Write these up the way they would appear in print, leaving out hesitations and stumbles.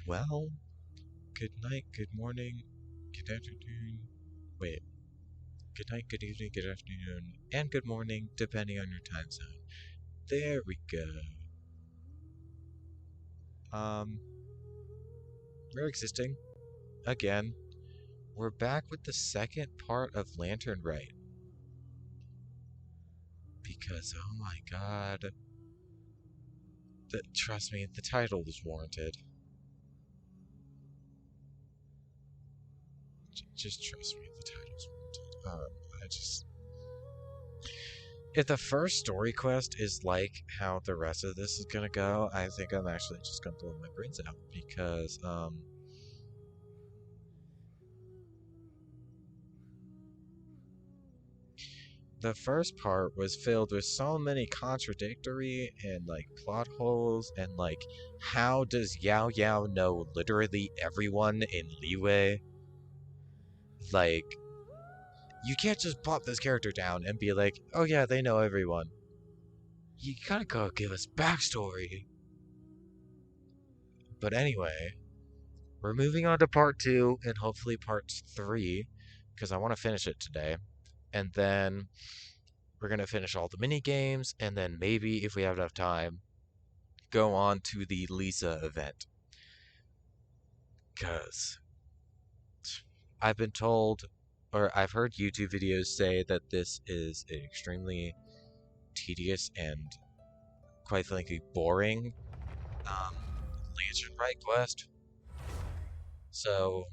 Well, good night, good morning, good afternoon. Wait, good night, good evening, good afternoon, and good morning, depending on your time zone. There we go. Um, we're existing again. We're back with the second part of Lantern Rite because, oh my god, trust me, the title was warranted. Just trust me, the title's warranted. I just if the first story quest is like how the rest of this is gonna go, I think I'm actually just gonna blow my brains out because the first part was filled with so many contradictory and like plot holes and like how does Yao Yao know literally everyone in Leeway? Like you can't just plop this character down and be like, oh yeah, they know everyone. You gotta go give us backstory. But anyway, we're moving on to part two and hopefully part three because I want to finish it today. And then we're going to finish all the mini games. And then maybe, if we have enough time, go on to the Lisa event. Because I've been told, or I've heard YouTube videos say that this is an extremely tedious and, quite frankly, boring Lantern Rite quest. So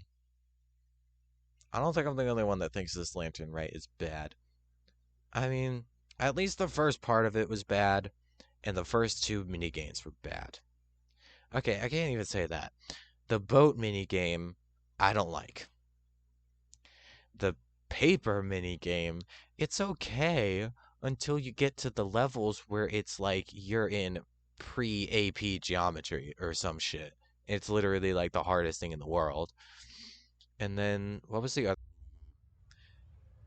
I don't think I'm the only one that thinks this Lantern Rite is bad. I mean, at least the first part of it was bad, and the first two mini games were bad. Okay, I can't even say that. The boat mini game, I don't like. The paper mini game, it's okay until you get to the levels where it's like you're in pre-AP geometry or some shit. It's literally like the hardest thing in the world. And then what was the other?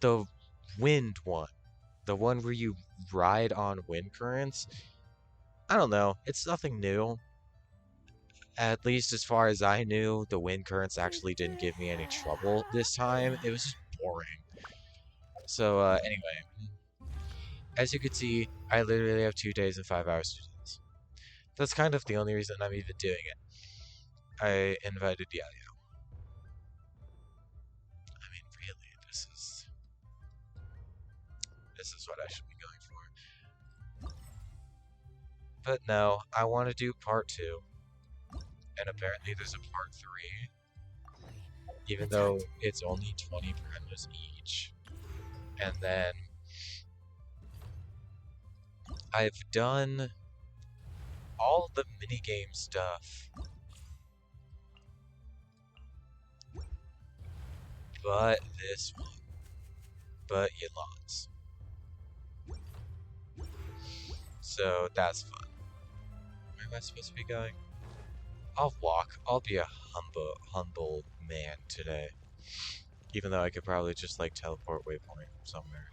The wind one. The one where you ride on wind currents. I don't know. It's nothing new. At least as far as I knew, the wind currents actually didn't give me any trouble this time. It was just boring. So, anyway, as you can see, I literally have 2 days and 5 hours to do this. That's kind of the only reason I'm even doing it. I invited Yaya. I mean, really, this is what I should be going for. But no, I want to do part two, and apparently there's a part three, even though it's only 20 premise each. And then I've done all the minigame stuff, but this one, but Yolans. So that's fun. Where am I supposed to be going? I'll walk. I'll be a humble man today. Even though I could probably just like teleport waypoint somewhere.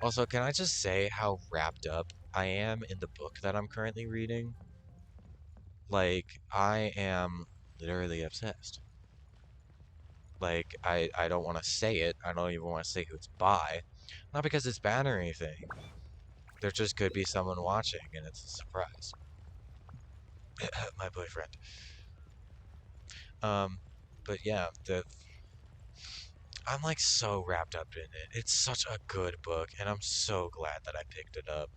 Also, can I just say how wrapped up I am in the book that I'm currently reading? Like, I am literally obsessed. Like, I don't want to say it. I don't even want to say who it's by. Not because it's bad or anything. There just could be someone watching, and it's a surprise. My boyfriend. Um, but yeah, I'm like so wrapped up in it. It's such a good book, and I'm so glad that I picked it up.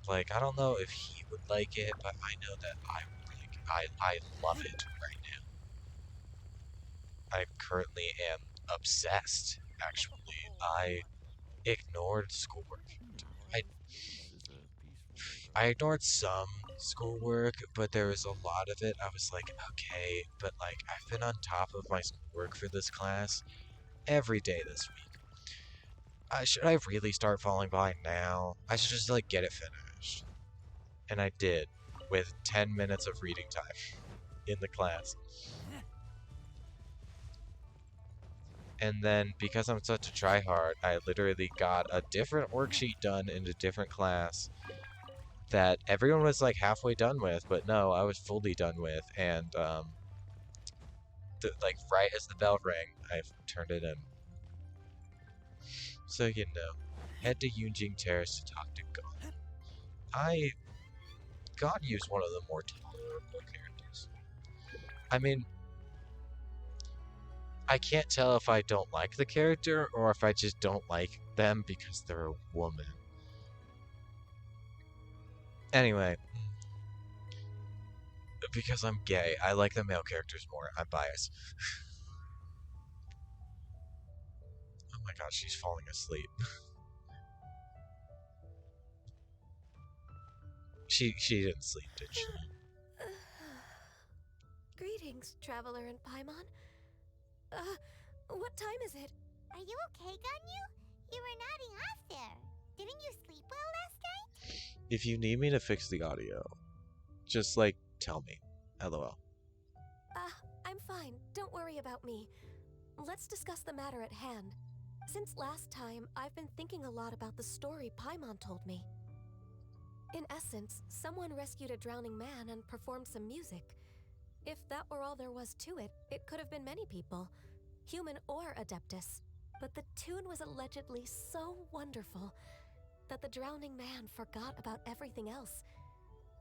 Like, I don't know if he would like it, but I know that I would like it. I love it right now. I currently am obsessed, actually. I ignored schoolwork. I I ignored some schoolwork, but there was a lot of it. I was like, okay, but like I've been on top of my schoolwork for this class every day this week. Should I really start falling behind now? I should just like get it finished. And I did, with 10 minutes of reading time in the class. And then because I'm such a tryhard, I literally got a different worksheet done in a different class that everyone was like halfway done with, but no, I was fully done with. And like right as the bell rang, I've turned it in. So you know, head to Yunjing Terrace to talk to God. I God used one of the more tolerable characters. I mean, I can't tell if I don't like the character or if I just don't like them because they're a woman. Anyway, because I'm gay, I like the male characters more. I'm biased. Oh my god, she's falling asleep. She didn't sleep, did she? Greetings, traveler in Paimon. What time is it? Are you okay, Ganyu? You were nodding off there. Didn't you sleep well last night? If you need me to fix the audio, just like tell me. LOL. I'm fine. Don't worry about me. Let's discuss the matter at hand. Since last time, I've been thinking a lot about the story Paimon told me. In essence, someone rescued a drowning man and performed some music. If that were all there was to it, it could have been many people, human or Adeptus. But the tune was allegedly so wonderful that the drowning man forgot about everything else,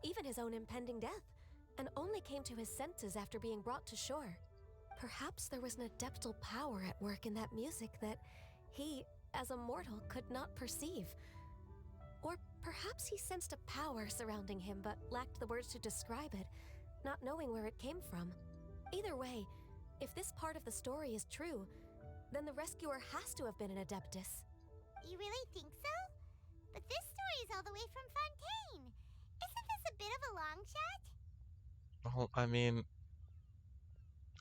even his own impending death, and only came to his senses after being brought to shore. Perhaps there was an adeptal power at work in that music that he, as a mortal, could not perceive. Or perhaps he sensed a power surrounding him but lacked the words to describe it, not knowing where it came from. Either way, if this part of the story is true, then the rescuer has to have been an Adeptus. You really think so? But this story is all the way from Fontaine. Isn't this a bit of a long shot? Well, I mean,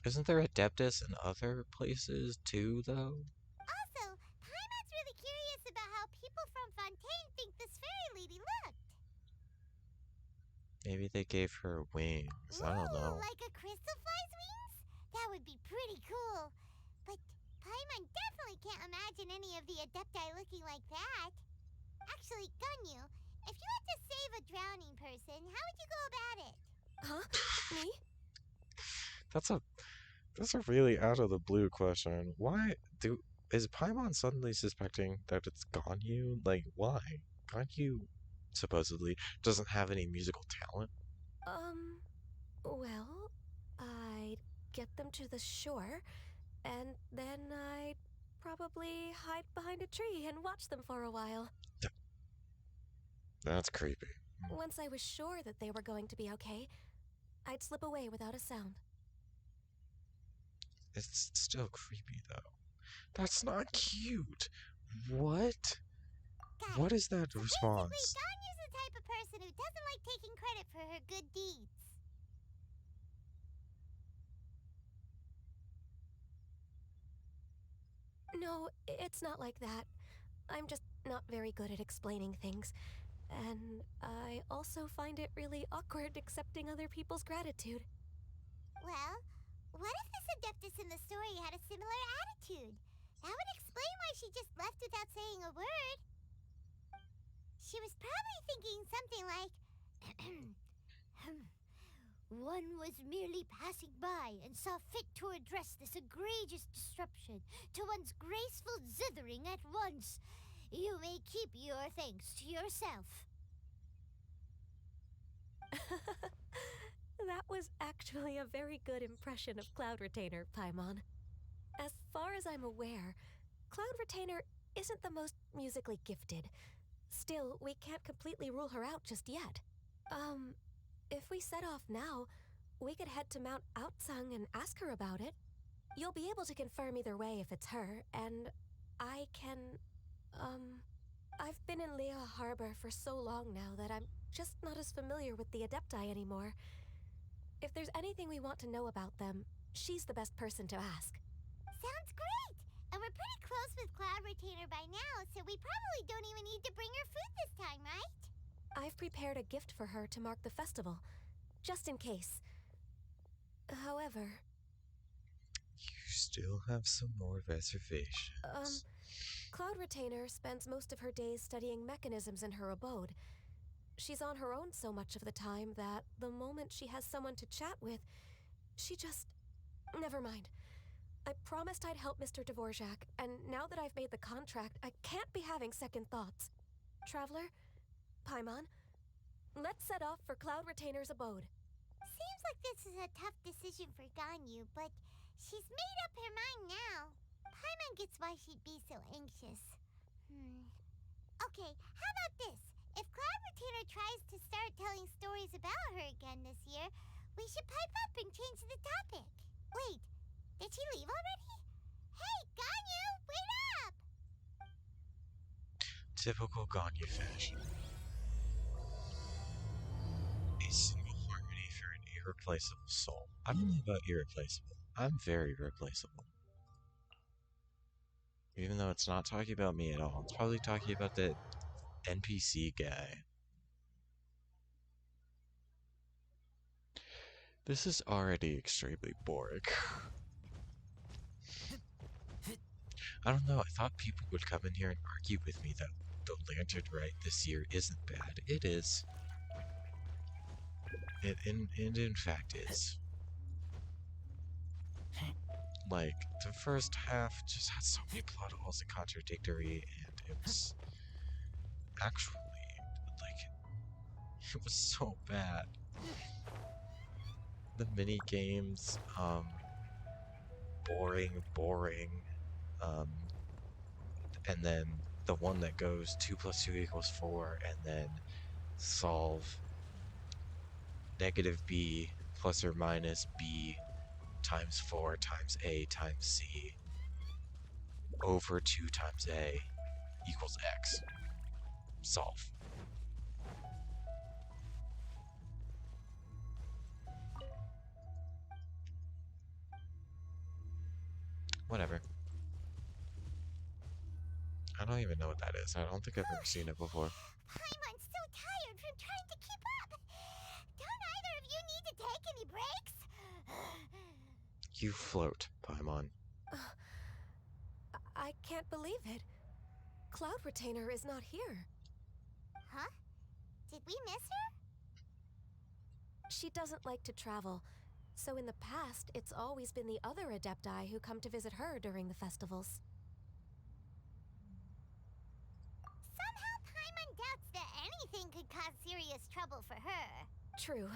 isn't there Adeptus in other places too, though? Also, Paimon's really curious about how people from Fontaine think this fairy lady looked. Maybe they gave her wings. I don't know. Like a crystal fly's wings? That would be pretty cool. But Paimon definitely can't imagine any of the Adepti looking like that. Actually, Ganyu, if you had to save a drowning person, how would you go about it? Huh? Me? That's a really out of the blue question. Is Paimon suddenly suspecting that it's Ganyu? Like, why? Ganyu supposedly doesn't have any musical talent. Well, I'd get them to the shore, and then I'd probably hide behind a tree and watch them for a while. That's creepy. Once I was sure that they were going to be okay, I'd slip away without a sound. It's still creepy though. That's not cute. What? Got What it. is that So response? basically, Ganyu's the type of person who doesn't like taking credit for her good deeds. No, it's not like that. I'm just not very good at explaining things. And I also find it really awkward accepting other people's gratitude. Well, what if this Adeptus in the story had a similar attitude? That would explain why she just left without saying a word. She was probably thinking something like, one was merely passing by and saw fit to address this egregious disruption to one's graceful zithering at once. You may keep your thanks to yourself. That was actually a very good impression of Cloud Retainer, Paimon. As far as I'm aware, Cloud Retainer isn't the most musically gifted. Still, we can't completely rule her out just yet. If we set off now, we could head to Mount Outsung and ask her about it. You'll be able to confirm either way if it's her, and I can, I've been in Lea Harbor for so long now that I'm just not as familiar with the Adepti anymore. If there's anything we want to know about them, she's the best person to ask. Sounds great! And we're pretty close with Cloud Retainer by now, so we probably don't even need to bring her food this time, right? I've prepared a gift for her to mark the festival, just in case. However... You still have some more reservations. Cloud Retainer spends most of her days studying mechanisms in her abode. She's on her own so much of the time that the moment she has someone to chat with, she just... Never mind. I promised I'd help Mr. Dvorak, and now that I've made the contract, I can't be having second thoughts. Traveler, Paimon, let's set off for Cloud Retainer's abode. Seems like this is a tough decision for Ganyu, but she's made up her mind now. Paimon gets why she'd be so anxious. Okay, how about this? If Cloud Retainer tries to start telling stories about her again this year, we should pipe up and change the topic. Wait, did she leave already? Hey, Ganyu, wait up! Typical Ganyu fashion. A single harmony for an irreplaceable soul. I don't know about irreplaceable. I'm very replaceable. Even though it's not talking about me at all. It's probably talking about the NPC guy. This is already extremely boring. I don't know, I thought people would come in here and argue with me that the Lantern Rite this year isn't bad. It is. It in fact is. Like, the first half just had so many plot holes and contradictory, and it was actually, like, it was so bad. The mini games, boring, and then the one that goes 2 + 2 = 4, and then solve -b plus or minus b times 4 times a times c over 2 times a equals x. Solve. Whatever. I don't even know what that is. I don't think I've ever seen it before. Paimon's so tired from trying to keep up. Don't either of you need to take any breaks? You float, Paimon. I can't believe it. Cloud Retainer is not here. Huh? Did we miss her? She doesn't like to travel, so in the past, it's always been the other Adepti who come to visit her during the festivals. Somehow Paimon doubts that anything could cause serious trouble for her. True.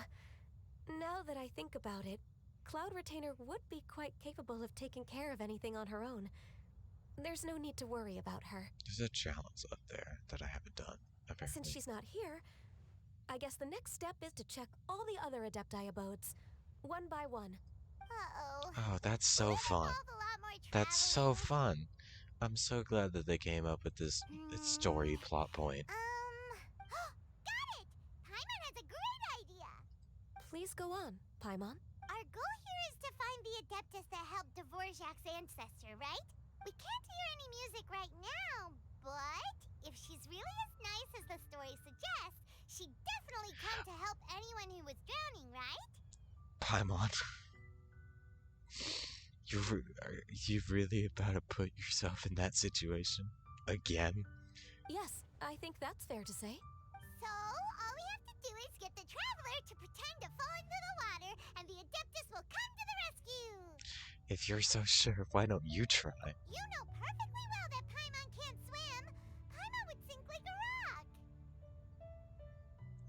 Now that I think about it, Cloud Retainer would be quite capable of taking care of anything on her own. There's no need to worry about her. There's a challenge up there that I haven't done, apparently. Since she's not here, I guess the next step is to check all the other Adepti abodes, one by one. Uh-oh. Oh, that's so fun. That's so fun. I'm so glad that they came up with this story plot point. Got it! Paimon has a great idea! Please go on, Paimon. Our goal here is to find the Adeptus that helped Dvorak's ancestor, right? We can't hear any music right now, but if she's really as nice as the story suggests, she'd definitely come to help anyone who was drowning, right? Paimon. Are you really about to put yourself in that situation? Again? Yes, I think that's fair to say. So, all we have to do is get the Traveler to pretend to fall into the water, and the Adeptus will come to the rescue! If you're so sure, why don't you try? You know perfectly well that Paimon can't swim! Paimon would sink like a rock!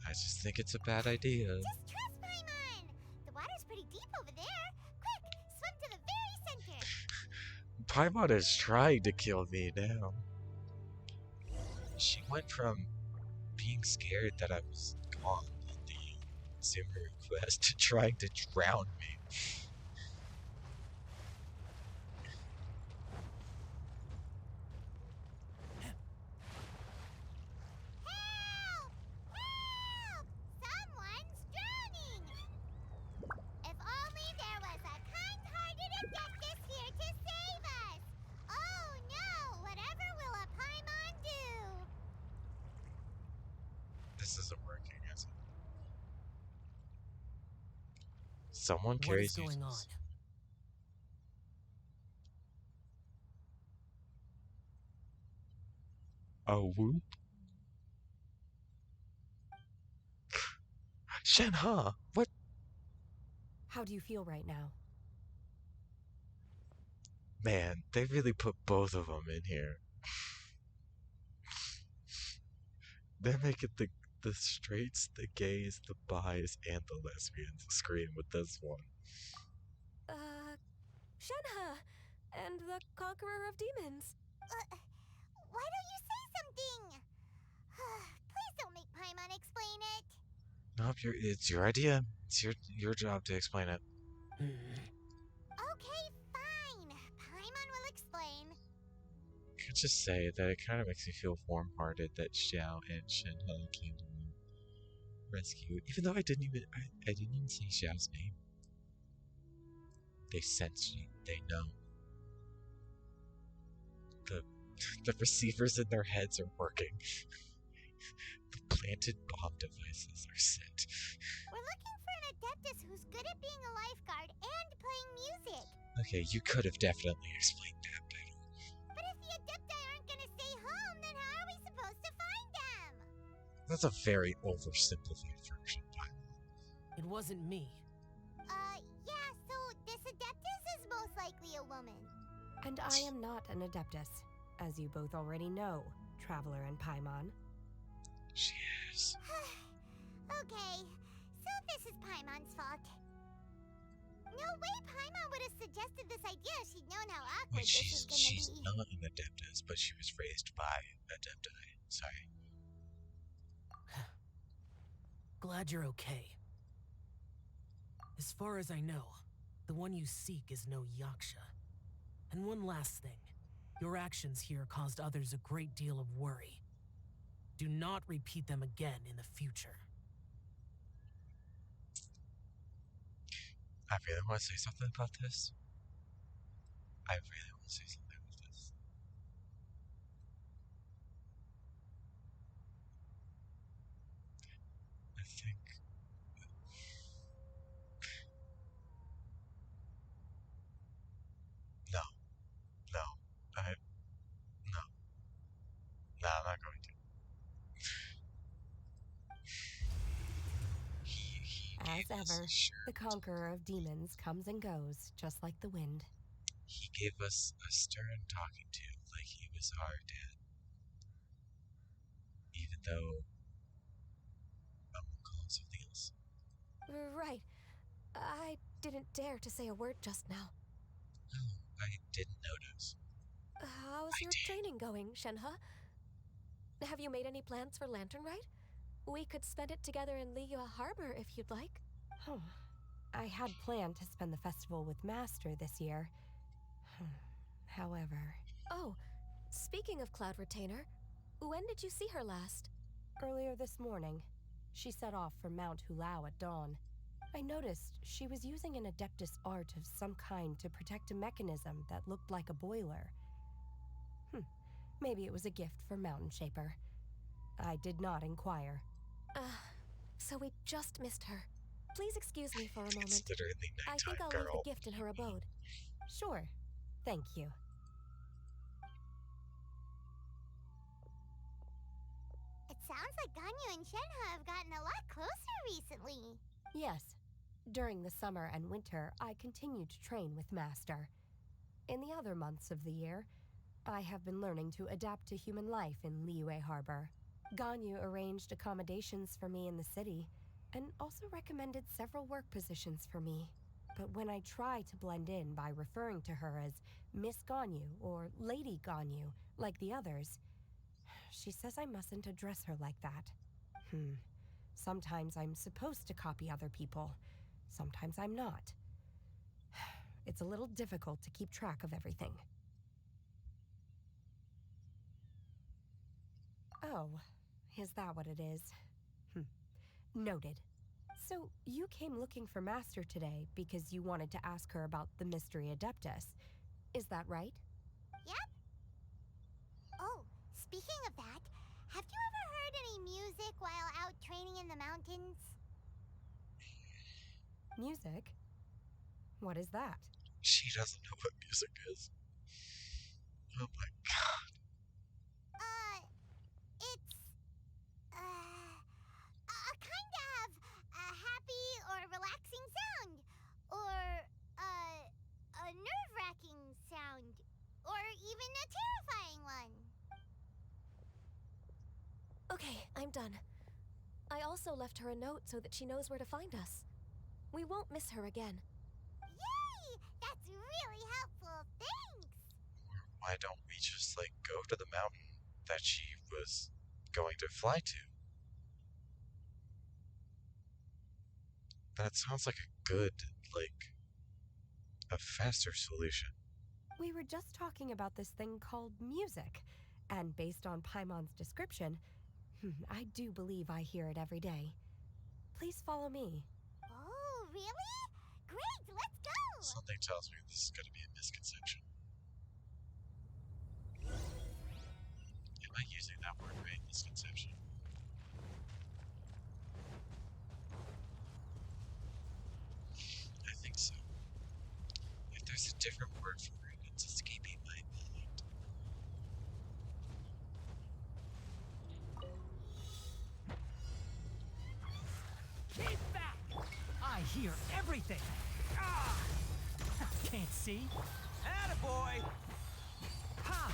I just think it's a bad idea. Just trust Paimon! The water's pretty deep over there. Quick, swim to the very center! Paimon is trying to kill me now. She went from being scared that I was gone in the Zimmer request to trying to drown me. Help! Help! Someone's drowning! If only there was a kind-hearted Adeptus here to save us! Oh no! Whatever will a Paimon do? This isn't working, is it? Someone carries What is going on? A whoop? Shenhe! What? How do you feel right now? Man, they really put both of them in here. They're making the straights, the gays, the bis, and the lesbians scream with this one. Shenhe! And the Conqueror of Demons. Why don't you say something? Please don't make Paimon explain it. Nope, it's your idea. It's your job to explain it. Okay, fine. Paimon will explain. I could just say that it kind of makes me feel warm-hearted that Xiao and Shenhe came to my rescue, even though I didn't even say Xiao's name. They sense me. They know. The receivers in their heads are working. The planted bomb devices are set. We're looking for an Adeptus who's good at being a lifeguard and playing music. Okay, you could have definitely explained that better. But if the Adepti aren't gonna stay home, then how are we supposed to find them? That's a very oversimplified version, Paimon. It wasn't me. Yeah, so this Adeptus is most likely a woman. And I am not an Adeptus, as you both already know, Traveler and Paimon. She is. Okay, so this is Paimon's fault. No way Paimon would have suggested this idea if she'd known how awkward But this is gonna she's be. not an Adeptus, but she was raised by Adepti. Sorry. Glad you're okay. As far as I know, the one you seek is no Yaksha. And one last thing. Your actions here caused others a great deal of worry. Do not repeat them again in the future. I really want to say something about this. I really want to say something about this. I think. No. No. No. No, I'm not going to. He As gave us ever, a shirt. the Conqueror of Demons comes and goes, just like the wind. He gave us a stern talking to, like he was our dad. Even though I'm gonna call him something else. Right. I didn't dare to say a word just now. No, I didn't notice. How's your training going, Shenhe? Have you made any plans for Lantern Rite? We could spend it together in Liyue Harbor if you'd like. Oh, I had planned to spend the festival with Master this year. However... Oh, speaking of Cloud Retainer, when did you see her last? Earlier this morning. She set off for Mount Hulao at dawn. I noticed she was using an Adeptus art of some kind to protect a mechanism that looked like a boiler. Maybe it was a gift for Mountain Shaper. I did not inquire. So we just missed her. Please excuse me for a moment. It's literally I think nighttime, I'll girl. leave the gift in her abode. Sure. Thank you. It sounds like Ganyu and Shenhe have gotten a lot closer recently. Yes. During the summer and winter, I continue to train with Master. In the other months of the year, I have been learning to adapt to human life in Liyue Harbor. Ganyu arranged accommodations for me in the city, and also recommended several work positions for me. But when I try to blend in by referring to her as Miss Ganyu or Lady Ganyu, like the others, she says I mustn't address her like that. Sometimes I'm supposed to copy other people. Sometimes I'm not. It's a little difficult to keep track of everything. Oh, is that what it is? Noted. So, you came looking for Master today because you wanted to ask her about the Mystery Adeptus. Is that right? Yep. Oh, speaking of that, have you ever heard any music while out training in the mountains? Music? What is that? She doesn't know what music is. Oh my god. done. I also left her a note so that she knows where to find us. We won't miss her again. Yay! That's really helpful. Thanks! Why don't we just, like, go to the mountain that she was going to fly to? That sounds like a good, like, a faster solution. We were just talking about this thing called music, and based on Paimon's description, I do believe I hear it every day. Please follow me. Oh, really? Great, let's go! Something tells me this is going to be a misconception. Am I using that word right? Misconception. I think so. If there's a different word for it, it's escaping my mind. Keep back! I hear everything! Ah! Can't see? Attaboy! Ha!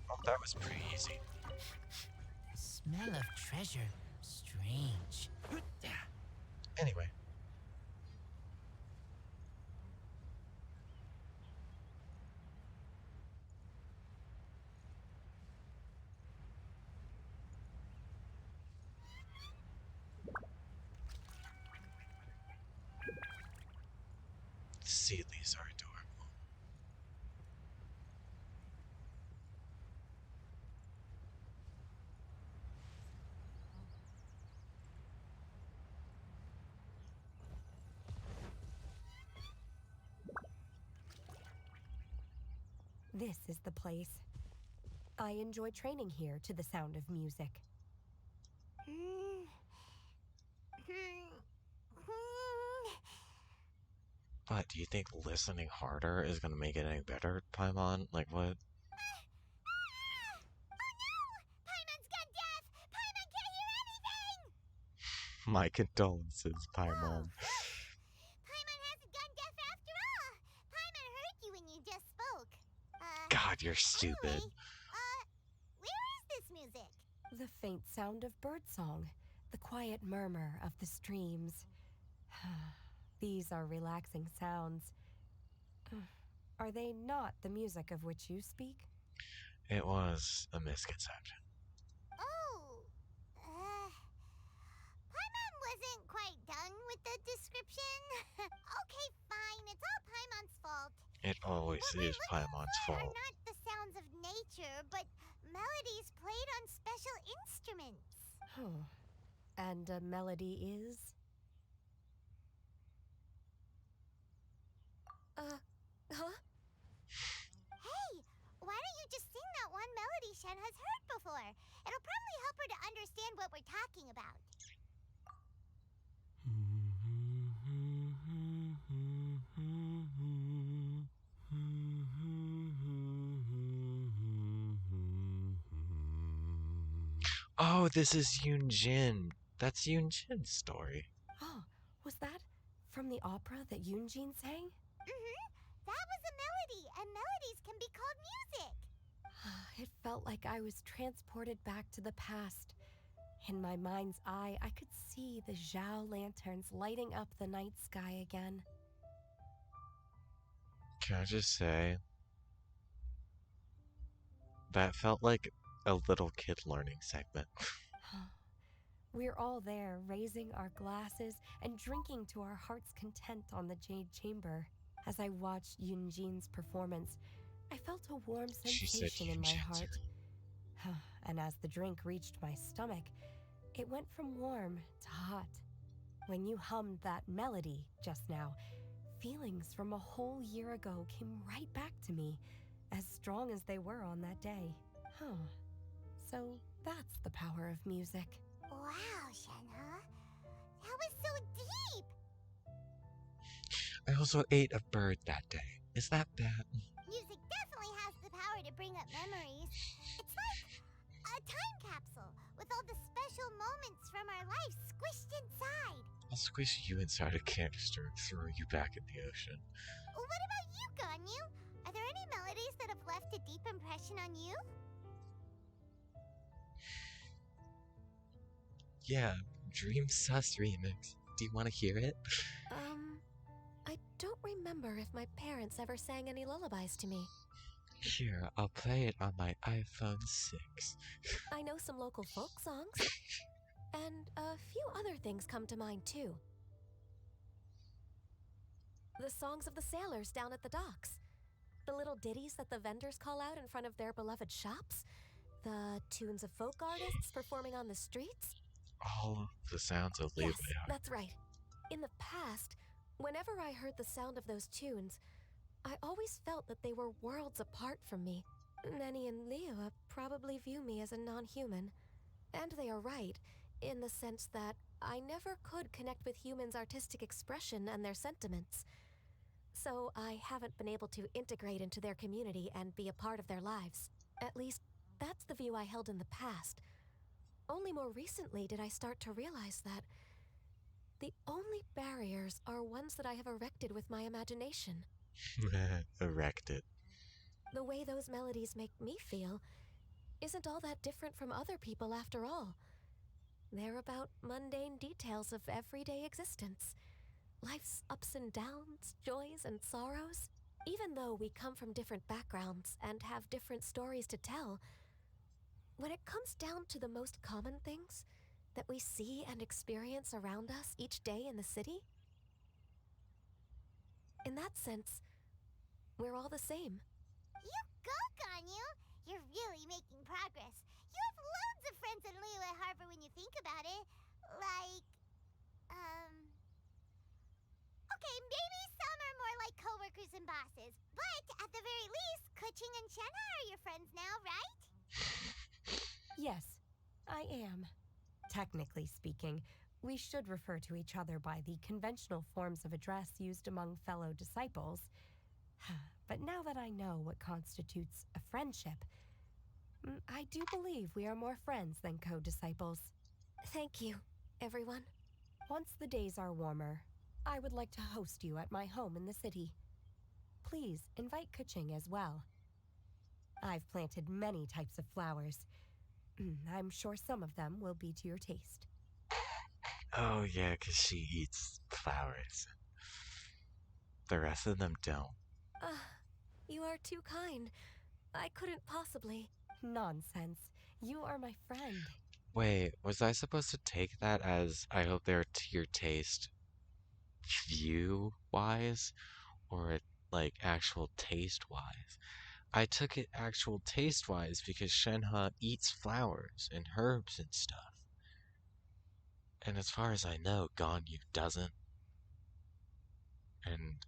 Oh, that was pretty easy. Smell of treasure. Strange. Anyway. The Seedleys are adorable. This is the place. I enjoy training here to the sound of music. What, do you think listening harder is going to make it any better, Paimon? Like, what? Oh no! Paimon's gone deaf! Paimon can't hear anything! My condolences, Paimon. Paimon hasn't gone deaf after all! Paimon heard you when you just spoke. God, you're stupid. Anyway, where is this music? The faint sound of birdsong, the quiet murmur of the streams. These are relaxing sounds. Are they not the music of which you speak? It was a misconception. Oh, Paimon wasn't quite done with the description. Okay, fine, it's all Paimon's fault. It always What we're is looking Paimon's for fault. are not the sounds of nature, but melodies played on special instruments. Oh. And a melody is? Huh? Hey, why don't you just sing that one melody Shen has heard before? It'll probably help her to understand what we're talking about. Oh, this is Yoonjin. That's Yoonjin's story. Oh, was that from the opera that Yoonjin sang? That was a melody, and melodies can be called music. It felt like I was transported back to the past. In my mind's eye, I could see the Zhao lanterns lighting up the night sky again. Can I just say, that felt like a little kid learning segment. We're all there, raising our glasses and drinking to our heart's content on the Jade Chamber. As I watched Yoonjin's performance, I felt a warm She said sensation in my Yoonjin. heart. And as the drink reached my stomach, it went from warm to hot. When you hummed that melody just now, feelings from a whole year ago came right back to me, as strong as they were on that day. So that's the power of music. Wow, Shenhe. That was so deep. I also ate a bird that day. Is that bad? Music definitely has the power to bring up memories. It's like a time capsule with all the special moments from our lives squished inside. I'll squish you inside a canister and throw you back in the ocean. What about you, Ganyu? Are there any melodies that have left a deep impression on you? Yeah, Dream Sus remix. Do you want to hear it? I don't remember if my parents ever sang any lullabies to me. Here, I'll play it on my iPhone 6. I know some local folk songs, and a few other things come to mind too. The songs of the sailors down at the docks, the little ditties that the vendors call out in front of their beloved shops, the tunes of folk artists performing on the streets. All the sounds of Leeway. Yes, that's right. In the past, whenever I heard the sound of those tunes, I always felt that they were worlds apart from me. Nenny and Leah probably view me as a non-human. And they are right, in the sense that I never could connect with humans' artistic expression and their sentiments. So I haven't been able to integrate into their community and be a part of their lives. At least, that's the view I held in the past. Only more recently did I start to realize that the only barriers are ones that I have erected with my imagination. Erected. The way those melodies make me feel isn't all that different from other people after all. They're about mundane details of everyday existence. Life's ups and downs, joys and sorrows. Even though we come from different backgrounds and have different stories to tell, when it comes down to the most common things that we see and experience around us each day in the city, in that sense, we're all the same. You go, Ganyu! You're really making progress. You have loads of friends in Liyue Harbor when you think about it. Like, okay, maybe some are more like coworkers and bosses, but at the very least, Kuching and Shenha are your friends now, right? Yes, I am. Technically speaking, we should refer to each other by the conventional forms of address used among fellow disciples. But now that I know what constitutes a friendship, I do believe we are more friends than co-disciples. Thank you, everyone. Once the days are warmer, I would like to host you at my home in the city. Please invite Kuching as well. I've planted many types of flowers. I'm sure some of them will be to your taste. Oh yeah, 'cause she eats flowers. The rest of them don't. You are too kind. I couldn't possibly. Nonsense. You are my friend. Wait, was I supposed to take that as I hope they're to your taste view-wise? Or like actual taste-wise? I took it actual taste-wise because Shenhe eats flowers and herbs and stuff. And as far as I know, Ganyu doesn't. And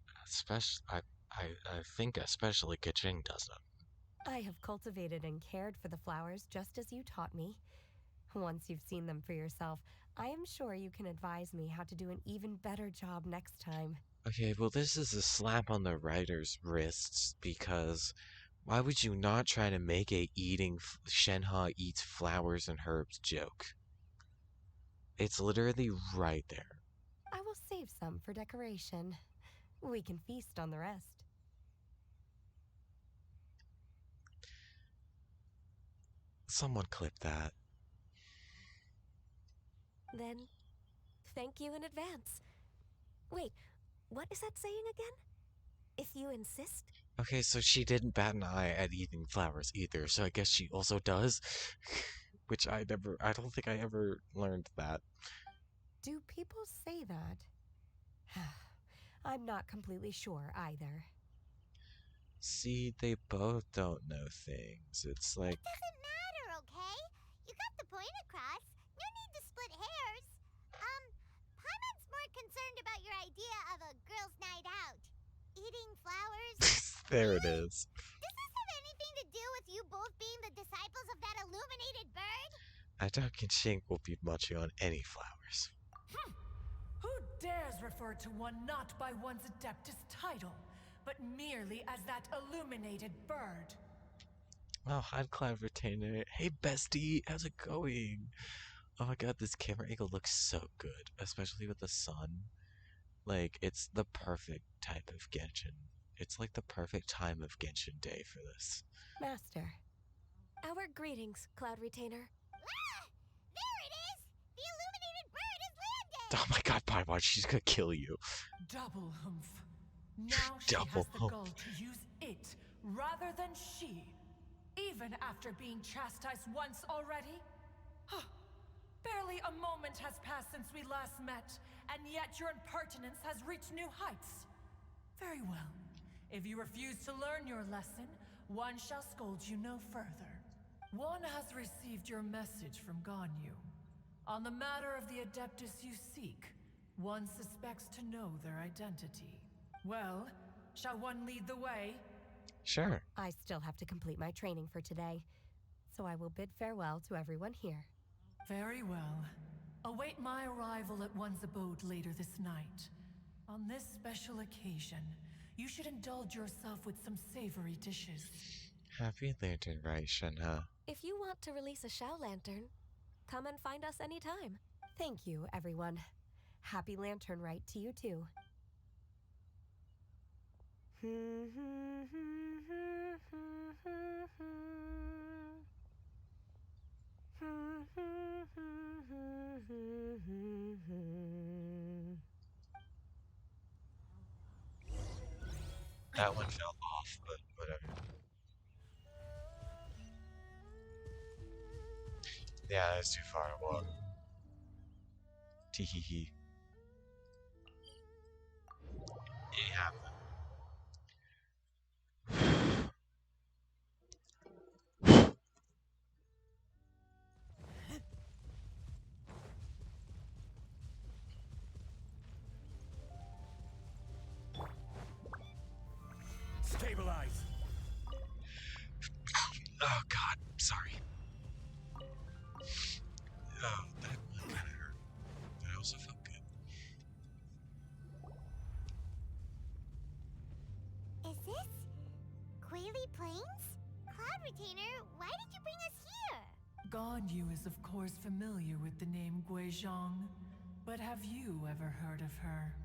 I think especially Kaching doesn't. I have cultivated and cared for the flowers just as you taught me. Once you've seen them for yourself, I am sure you can advise me how to do an even better job next time. Okay, well this is a slap on the writer's wrists because why would you not try to make a eating Shenhe eats flowers and herbs joke? It's literally right there. I will save some for decoration. We can feast on the rest. Someone clip that. Then, thank you in advance. Wait, what is that saying again? If you insist? Okay, so she didn't bat an eye at eating flowers either, so I guess she also does. Which I don't think I ever learned that. Do people say that? I'm not completely sure either. See, they both don't know things. It's like, It doesn't matter, okay? You got the point across. No need to split hairs. Paimon's more concerned about your idea of a girls' night out. Eating flowers. there it is. Does this have anything to do with you both being the disciples of that illuminated bird? I doubt Kaching will be munching on any flowers. Who dares refer to one not by one's Adeptus title, but merely as that illuminated bird? Oh, hi, Cloud Retainer. Hey, bestie, how's it going? Oh my god, this camera angle looks so good, especially with the sun. Like, it's the perfect type of Genshin. It's like the perfect time of Genshin day for this. Master. Our greetings, Cloud Retainer. Ah! There it is! The illuminated bird has landed! Oh my god, Paimon, she's gonna kill you. Double humph. Now she Double has the hump. gall to use it rather than she. Even after being chastised once already? Barely a moment has passed since we last met, and yet your impertinence has reached new heights. Very well. If you refuse to learn your lesson, one shall scold you no further. One has received your message from Ganyu. On the matter of the Adeptus you seek, one suspects to know their identity. Well, shall one lead the way? Sure. I still have to complete my training for today, so I will bid farewell to everyone here. Very well. Await my arrival at one's abode later this night. On this special occasion, you should indulge yourself with some savory dishes. Happy Lantern Rite, Shenhe. If you want to release a Shao Lantern, come and find us anytime. Thank you, everyone. Happy Lantern Rite to you too. That one fell off, but whatever. Yeah, that's too far to walk. Teehee. Yeah. Stabilize. Oh god, sorry. Oh, that one kinda hurt. But it also felt good. Is this Quaily Plains? Cloud Retainer, why did you bring us here? Ganyu is of course familiar with the name Guizhong, but have you ever heard of her?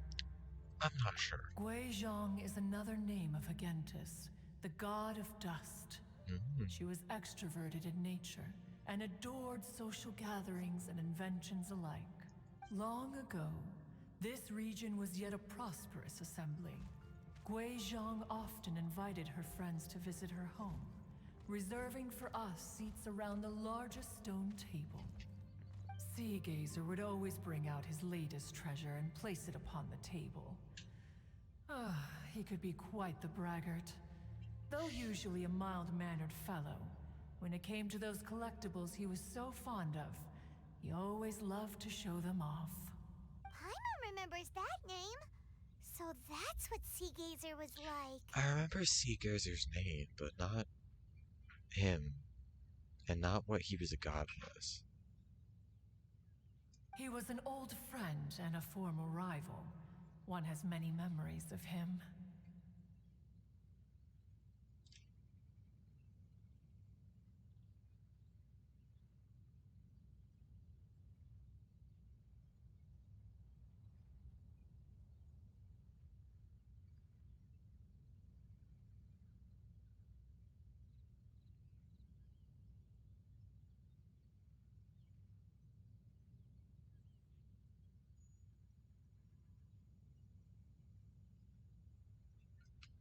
I'm not sure. Guizhong is another name of Agentis, the god of dust. She was extroverted in nature and adored social gatherings and inventions alike. Long ago, this region was yet a prosperous assembly. Guizhong often invited her friends to visit her home, reserving for us seats around the largest stone table. Seagazer would always bring out his latest treasure and place it upon the table. He could be quite the braggart. Though usually a mild-mannered fellow, when it came to those collectibles he was so fond of, he always loved to show them off. Paimon remembers that name. So that's what Seagazer was like. I remember Seagazer's name, but not him. And not what he was a god was. He was an old friend and a former rival. One has many memories of him.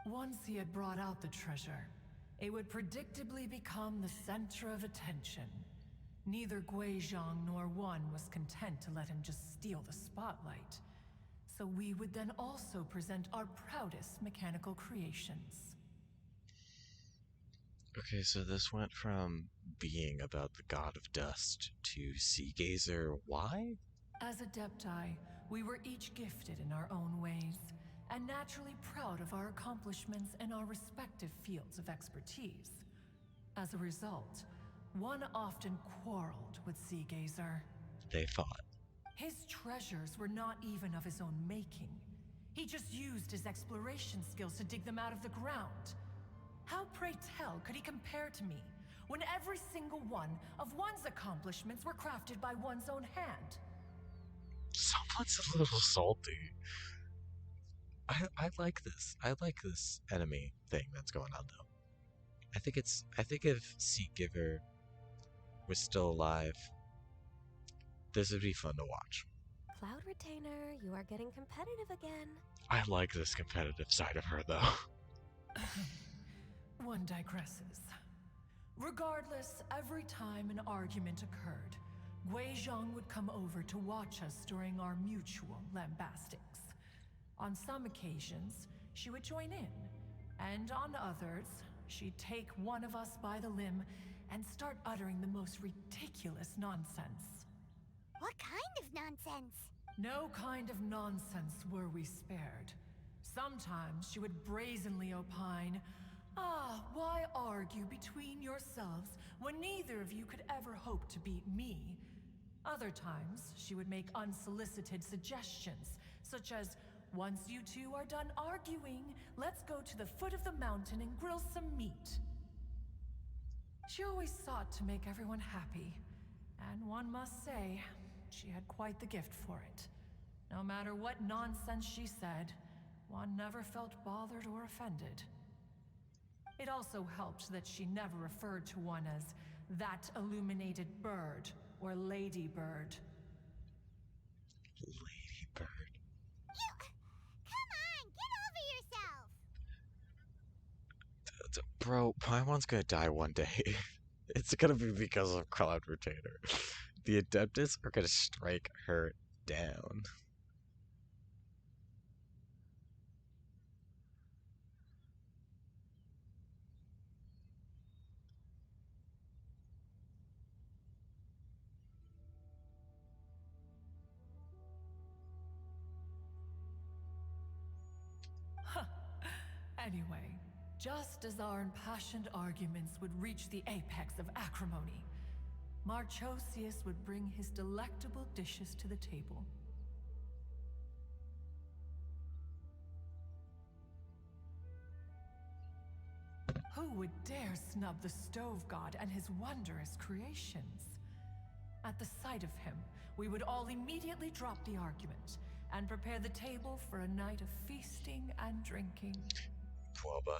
Once he had brought out the treasure, it would predictably become the center of attention. Neither Guizhong nor one was content to let him just steal the spotlight. So we would then also present our proudest mechanical creations. Okay, so this went from being about the god of dust to Seagazer. Why? As Adepti, we were each gifted in our own ways, and naturally proud of our accomplishments in our respective fields of expertise. As a result, one often quarreled with Seagazer. They fought. His treasures were not even of his own making. He just used his exploration skills to dig them out of the ground. How, pray tell, could he compare to me, when every single one of one's accomplishments were crafted by one's own hand? Someone's a little salty. I like this. I like this enemy thing that's going on though. I think if Seat Giver was still alive, this would be fun to watch. Cloud Retainer, you are getting competitive again. I like this competitive side of her though. One digresses. Regardless, every time an argument occurred, Gui Zhang would come over to watch us during our mutual lambastics. On some occasions, she would join in, and on others, she'd take one of us by the limb and start uttering the most ridiculous nonsense. What kind of nonsense? No kind of nonsense were we spared. Sometimes she would brazenly opine, "Ah, why argue between yourselves when neither of you could ever hope to beat me?" Other times, she would make unsolicited suggestions, such as, "Once you two are done arguing, let's go to the foot of the mountain and grill some meat." She always sought to make everyone happy, and one must say, she had quite the gift for it. No matter what nonsense she said, one never felt bothered or offended. It also helped that she never referred to one as that illuminated bird or ladybird. Ladybird. Come on, get over yourself! Bro, Paimon's gonna die one day. It's gonna be because of Cloud Retainer. The Adeptus are gonna strike her down. Anyway, just as our impassioned arguments would reach the apex of acrimony, Marchosius would bring his delectable dishes to the table. Who would dare snub the stove god and his wondrous creations? At the sight of him, we would all immediately drop the argument and prepare the table for a night of feasting and drinking. Pwaba.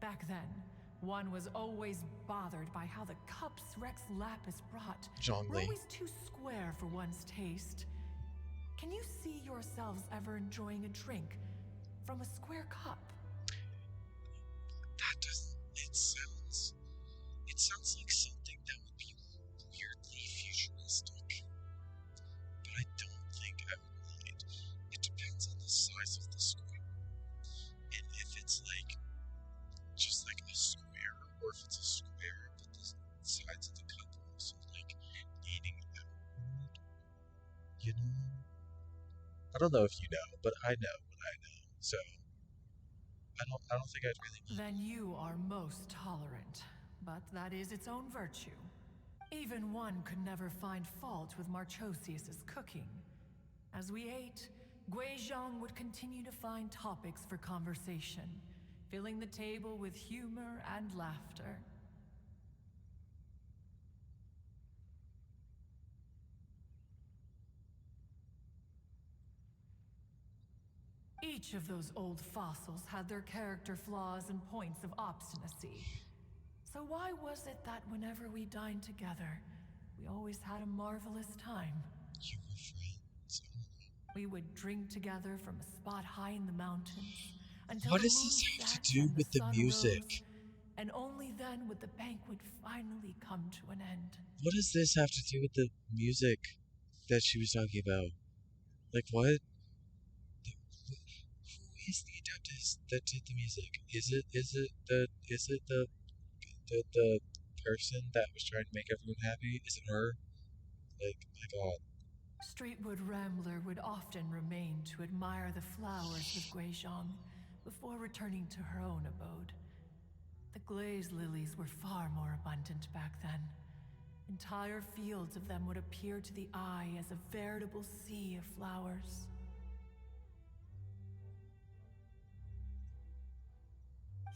Back then, one was always bothered by how the cups Rex Lapis brought were Zhongli. always too square for one's taste. Can you see yourselves ever enjoying a drink from a square cup? That doesn't. It sounds like something that would be weirdly futuristic. But I don't think I would mind. It depends on the size of the square. And if it's like just like a square, or if it's a square but the sides of the cup are also like leaning outward. You know? I don't know if you know, but I know what I know. So I don't think I'd really need. Then you are most tolerant, but that is its own virtue. Even one could never find fault with Marchosius's cooking. As we ate, Gui Zhang would continue to find topics for conversation, filling the table with humor and laughter. Each of those old fossils had their character flaws and points of obstinacy. So why was it that whenever we dined together, we always had a marvelous time? You were friends. We would drink together from a spot high in the mountains until What the does moon this have set to do and with the sun music? rose, and only then would the banquet finally come to an end. What does this have to do with the music that she was talking about? Like what? Who is the Adeptus that did the music? Is it the person that was trying to make everyone happy? Is it her? Like, my god. Streetwood Rambler would often remain to admire the flowers with Gui Zhang before returning to her own abode. The glaze lilies were far more abundant back then. Entire fields of them would appear to the eye as a veritable sea of flowers.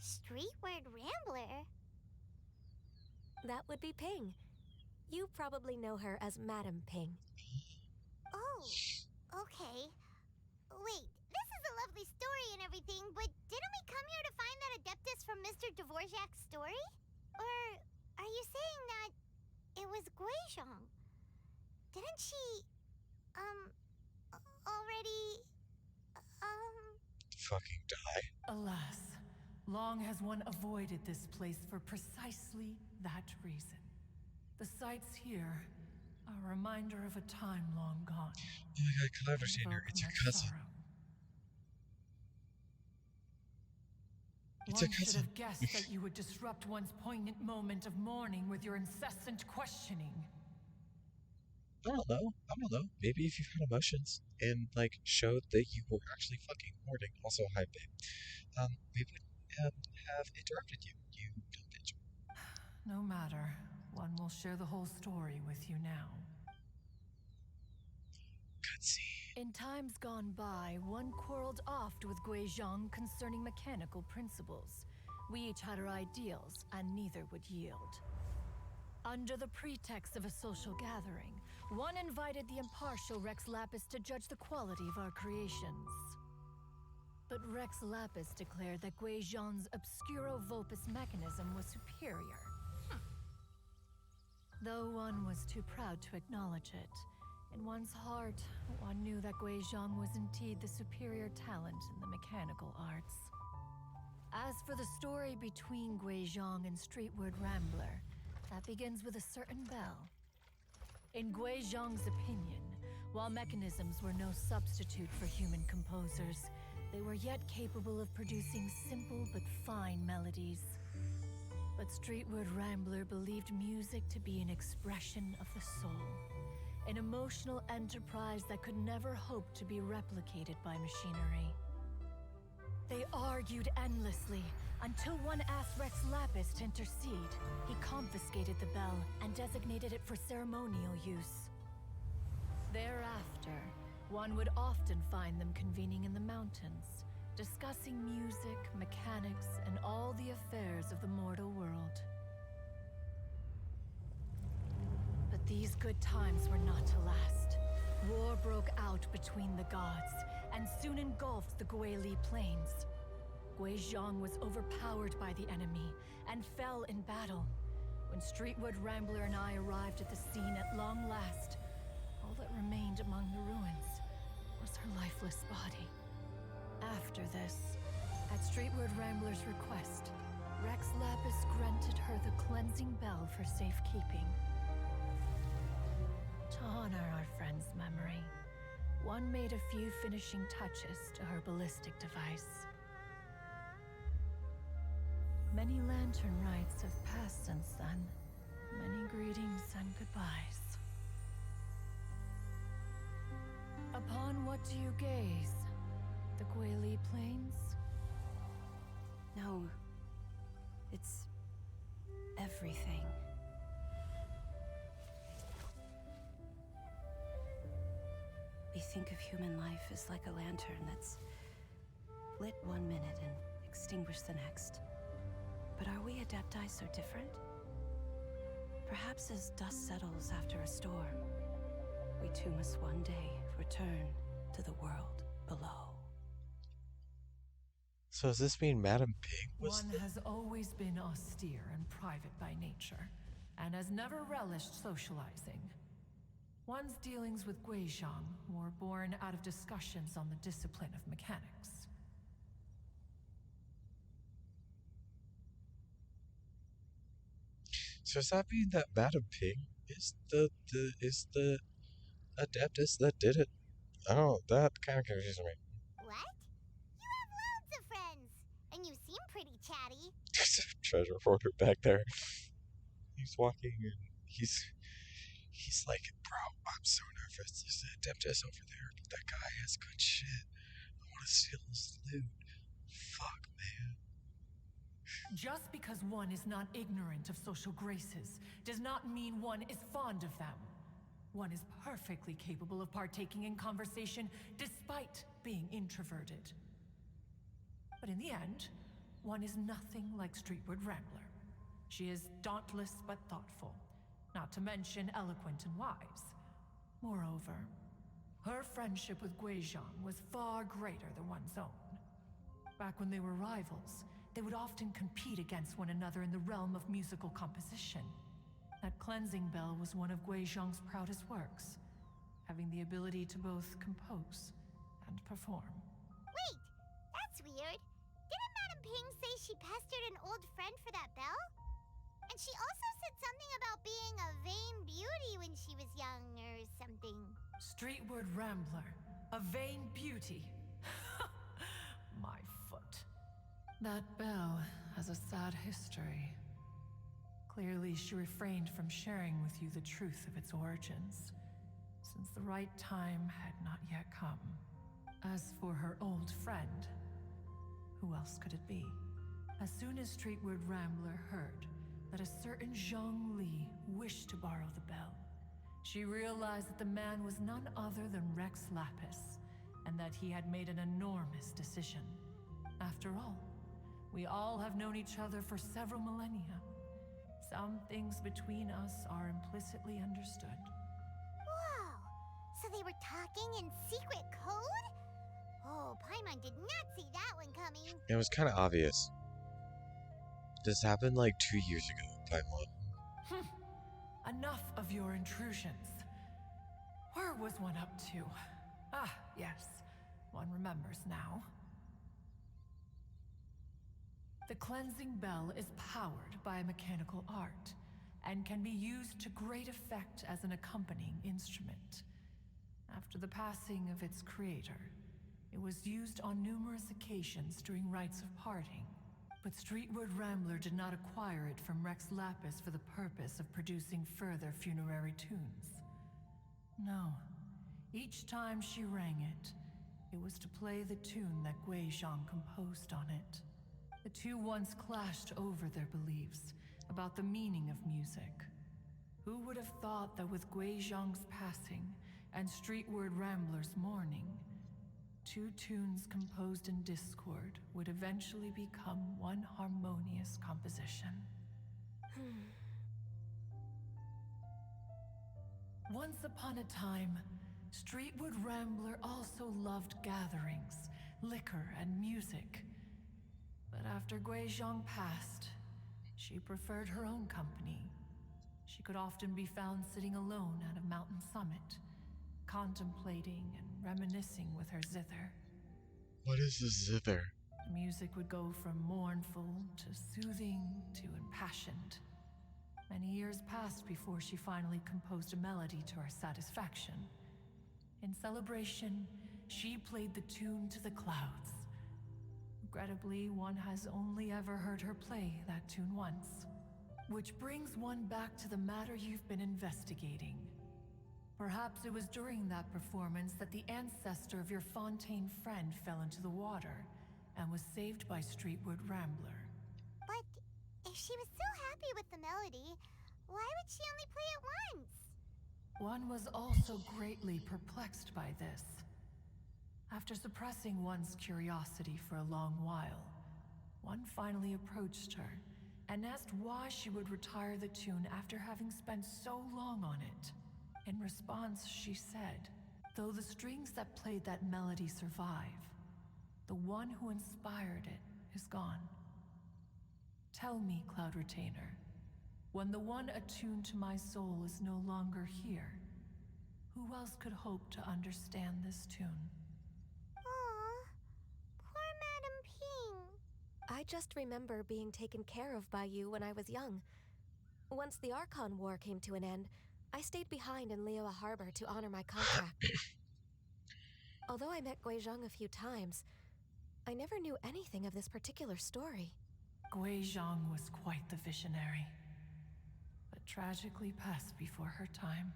Streetward Rambler? That would be Ping. You probably know her as Madam Ping. Oh, okay. Wait, this is a lovely story and everything, but didn't we come here to find that Adeptus from Mr. Dvorak's story? Or are you saying that it was Guizhong? Didn't she, already, Fucking die. Alas, long has one avoided this place for precisely that reason. The sights here are a reminder of a time long gone. Oh my god, Clever Senior, Invoke it's your much cousin. sorrow. It's a One should cousin. have guessed that you would disrupt one's poignant moment of mourning with your incessant questioning. I don't know. Maybe if you've had emotions and like showed that you were actually fucking mourning. Also, hi babe. We would have interrupted you. You dumb bitch. No matter, one will share the whole story with you now. Cutscene. In times gone by, one quarreled oft with Guizhong concerning mechanical principles. We each had our ideals, and neither would yield. Under the pretext of a social gathering, one invited the impartial Rex Lapis to judge the quality of our creations. But Rex Lapis declared that Guizhong's Obscuro Vulpus mechanism was superior. Though one was too proud to acknowledge it, in one's heart, one knew that Guizhong was indeed the superior talent in the mechanical arts. As for the story between Guizhong and Streetward Rambler, that begins with a certain bell. In Guizhong's opinion, while mechanisms were no substitute for human composers, they were yet capable of producing simple but fine melodies. But Streetward Rambler believed music to be an expression of the soul, an emotional enterprise that could never hope to be replicated by machinery. They argued endlessly, until one asked Rex Lapis to intercede. He confiscated the bell and designated it for ceremonial use. Thereafter, one would often find them convening in the mountains, discussing music, mechanics, and all the affairs of the mortal world. But these good times were not to last. War broke out between the gods, and soon engulfed the Guili Plains. Guizhong was overpowered by the enemy, and fell in battle. When Streetwood Rambler and I arrived at the scene at long last, all that remained among the ruins was her lifeless body. After this, at Streetwood Rambler's request, Rex Lapis granted her the cleansing bell for safekeeping. To honor our friend's memory, one made a few finishing touches to her ballistic device. Many Lantern Rites have passed since then. Many greetings and goodbyes. Upon what do you gaze? The Guili Plains? No. It's everything. We think of human life as like a lantern that's lit one minute and extinguished the next. But are we Adepti so different? Perhaps as dust settles after a storm, we too must one day return to the world below. So does this mean Madam Pig was One has always been austere and private by nature, and has never relished socializing. One's dealings with Guizhong were born out of discussions on the discipline of mechanics. So does that mean that Madam Pig is the Adeptus that did it? Oh, that kind of confuses me. What? You have loads of friends, and you seem pretty chatty. There's a treasure hoarder back there. He's walking and he's like, bro, I'm so nervous. There's an Adeptus over there. That guy has good shit. I want to steal his loot. Fuck, man. Just because one is not ignorant of social graces does not mean one is fond of them. One is perfectly capable of partaking in conversation despite being introverted. But in the end, one is nothing like Streetward Rambler. She is dauntless but thoughtful, not to mention eloquent and wise. Moreover, her friendship with Guizhong was far greater than one's own. Back when they were rivals, they would often compete against one another in the realm of musical composition. That cleansing bell was one of Guizhong's proudest works, having the ability to both compose and perform. Wait, that's weird. Didn't Madame Ping say she pestered an old friend for that bell? And she also said something about being a vain beauty when she was young or something. Streetward Rambler, a vain beauty. My foot. That bell has a sad history. Clearly, she refrained from sharing with you the truth of its origins, since the right time had not yet come. As for her old friend, who else could it be? As soon as Streetward Rambler heard that a certain Zhang Li wished to borrow the bell, she realized that the man was none other than Rex Lapis, and that he had made an enormous decision. After all, we all have known each other for several millennia. Some things between us are implicitly understood. Whoa! So they were talking in secret code? Oh, Paimon did not see that one coming. It was kind of obvious. This happened like 2 years ago, Paimon. Enough of your intrusions. Where was one up to? Ah, yes. One remembers now. The cleansing bell is powered by a mechanical art, and can be used to great effect as an accompanying instrument. After the passing of its creator, it was used on numerous occasions during rites of parting. But Streetward Rambler did not acquire it from Rex Lapis for the purpose of producing further funerary tunes. No. Each time she rang it, it was to play the tune that Guizhong composed on it. The two once clashed over their beliefs about the meaning of music. Who would have thought that with Guizhong's passing and Streetward Rambler's mourning, two tunes composed in discord would eventually become one harmonious composition? Once upon a time, Streetward Rambler also loved gatherings, liquor, and music. But after Guizhong passed, she preferred her own company. She could often be found sitting alone at a mountain summit, contemplating and reminiscing with her zither. What is a zither? The music would go from mournful to soothing to impassioned. Many years passed before she finally composed a melody to her satisfaction. In celebration, she played the tune to the clouds. Regrettably, one has only ever heard her play that tune once. Which brings one back to the matter you've been investigating. Perhaps it was during that performance that the ancestor of your Fontaine friend fell into the water and was saved by Streetward Rambler. But if she was so happy with the melody, why would she only play it once? One was also greatly perplexed by this. After suppressing one's curiosity for a long while, one finally approached her and asked why she would retire the tune after having spent so long on it. In response, she said, though the strings that played that melody survive, the one who inspired it is gone. Tell me, Cloud Retainer, when the one attuned to my soul is no longer here, who else could hope to understand this tune? Aw, poor Madame Ping. I just remember being taken care of by you when I was young. Once the Archon War came to an end, I stayed behind in Liyue Harbor to honor my contract. Although I met Guizhong a few times, I never knew anything of this particular story. Guizhong was quite the visionary, but tragically passed before her time.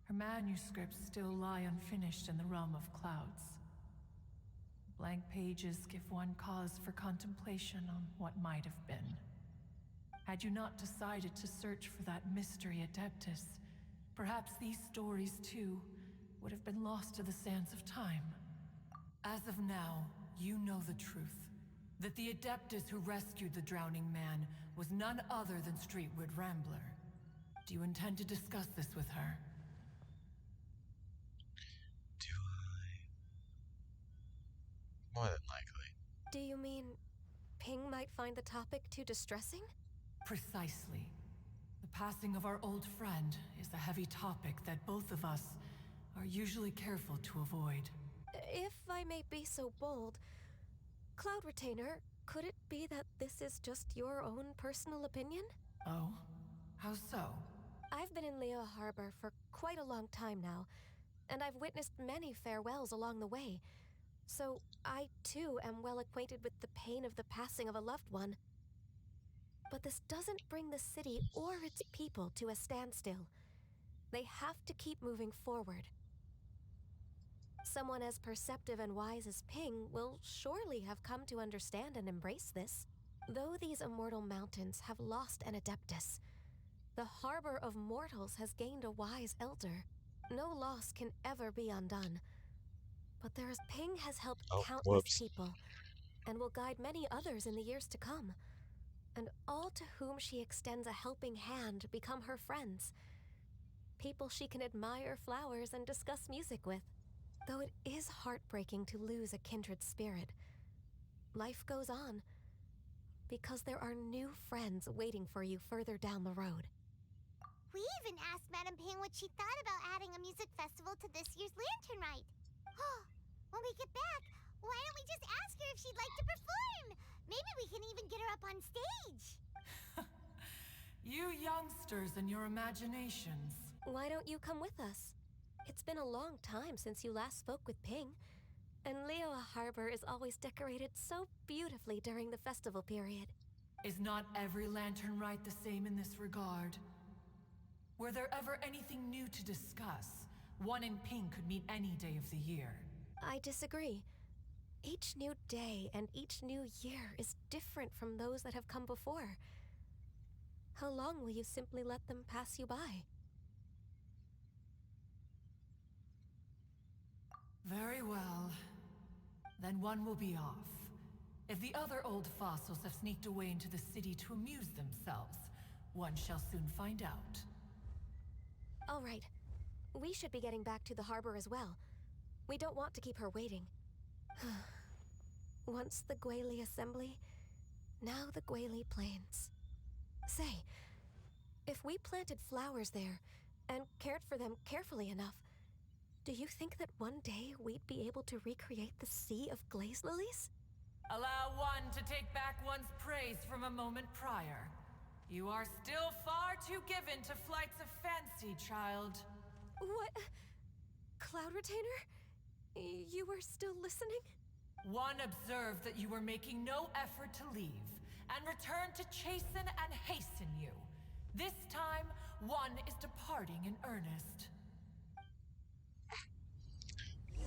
Her manuscripts still lie unfinished in the realm of clouds. Blank pages give one cause for contemplation on what might have been. Had you not decided to search for that mystery Adeptus, perhaps these stories too would have been lost to the sands of time. As of now, you know the truth. That the Adeptus who rescued the drowning man was none other than Streetwood Rambler. Do you intend to discuss this with her? Do I? More than likely. Do you mean Ping might find the topic too distressing? Precisely. The passing of our old friend is a heavy topic that both of us are usually careful to avoid. If I may be so bold, Cloud Retainer, could it be that this is just your own personal opinion? Oh? How so? I've been in Leo Harbor for quite a long time now, and I've witnessed many farewells along the way, so I too am well acquainted with the pain of the passing of a loved one. But this doesn't bring the city or its people to a standstill. They have to keep moving forward. Someone as perceptive and wise as Ping will surely have come to understand and embrace this. Though these immortal mountains have lost an Adeptus, the harbor of mortals has gained a wise elder. No loss can ever be undone. But Ping has helped Oh, countless whoops. people, and will guide many others in the years to come. And all to whom she extends a helping hand become her friends. People she can admire flowers and discuss music with. Though it is heartbreaking to lose a kindred spirit, life goes on, because there are new friends waiting for you further down the road. We even asked Madame Ping what she thought about adding a music festival to this year's Lantern Rite. When we get back, why don't we just ask her if she'd like to perform? Maybe we can even get her up on stage. You youngsters and your imaginations. Why don't you come with us? It's been a long time since you last spoke with Ping, and Leoa Harbor is always decorated so beautifully during the festival period. Is not every Lantern Rite the same in this regard? Were there ever anything new to discuss? One in Ping could meet any day of the year. I disagree. Each new day and each new year is different from those that have come before. How long will you simply let them pass you by? Very well. Then one will be off. If the other old fossils have sneaked away into the city to amuse themselves, one shall soon find out. All right. We should be getting back to the harbor as well. We don't want to keep her waiting. Once the Guili Assembly, now the Guili Plains. Say, if we planted flowers there and cared for them carefully enough, do you think that one day we'd be able to recreate the Sea of Glaze Lilies? Allow one to take back one's praise from a moment prior. You are still far too given to flights of fancy, child. What? Cloud Retainer? You were still listening? One observed that you were making no effort to leave, and returned to chasten and hasten you. This time, one is departing in earnest.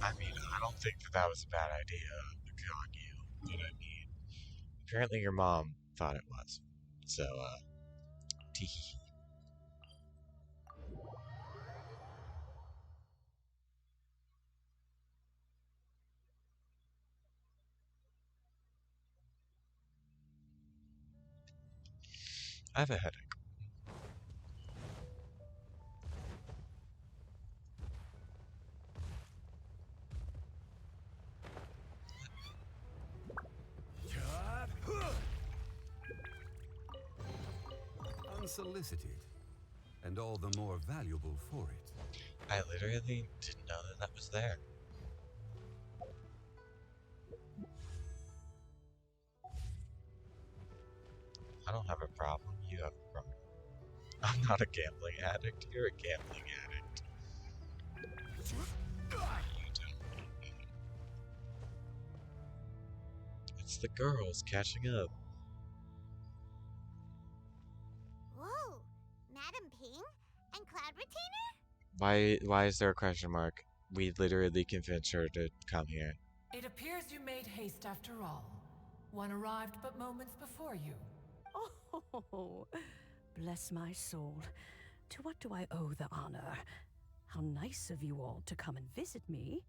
I mean, I don't think that was a bad idea, Ganyu. But I mean, apparently your mom thought it was. So, teehee. I have a headache. Unsolicited, and all the more valuable for it. I literally didn't know that was there. I don't have a problem. You have a problem. I'm not a gambling addict. You're a gambling addict. You don't. It's the girls catching up. Whoa, Madame Ping and Cloud Retainer? Why is there a question mark? We literally convinced her to come here. It appears you made haste after all. One arrived but moments before you. Oh, bless my soul. To what do I owe the honor? How nice of you all to come and visit me.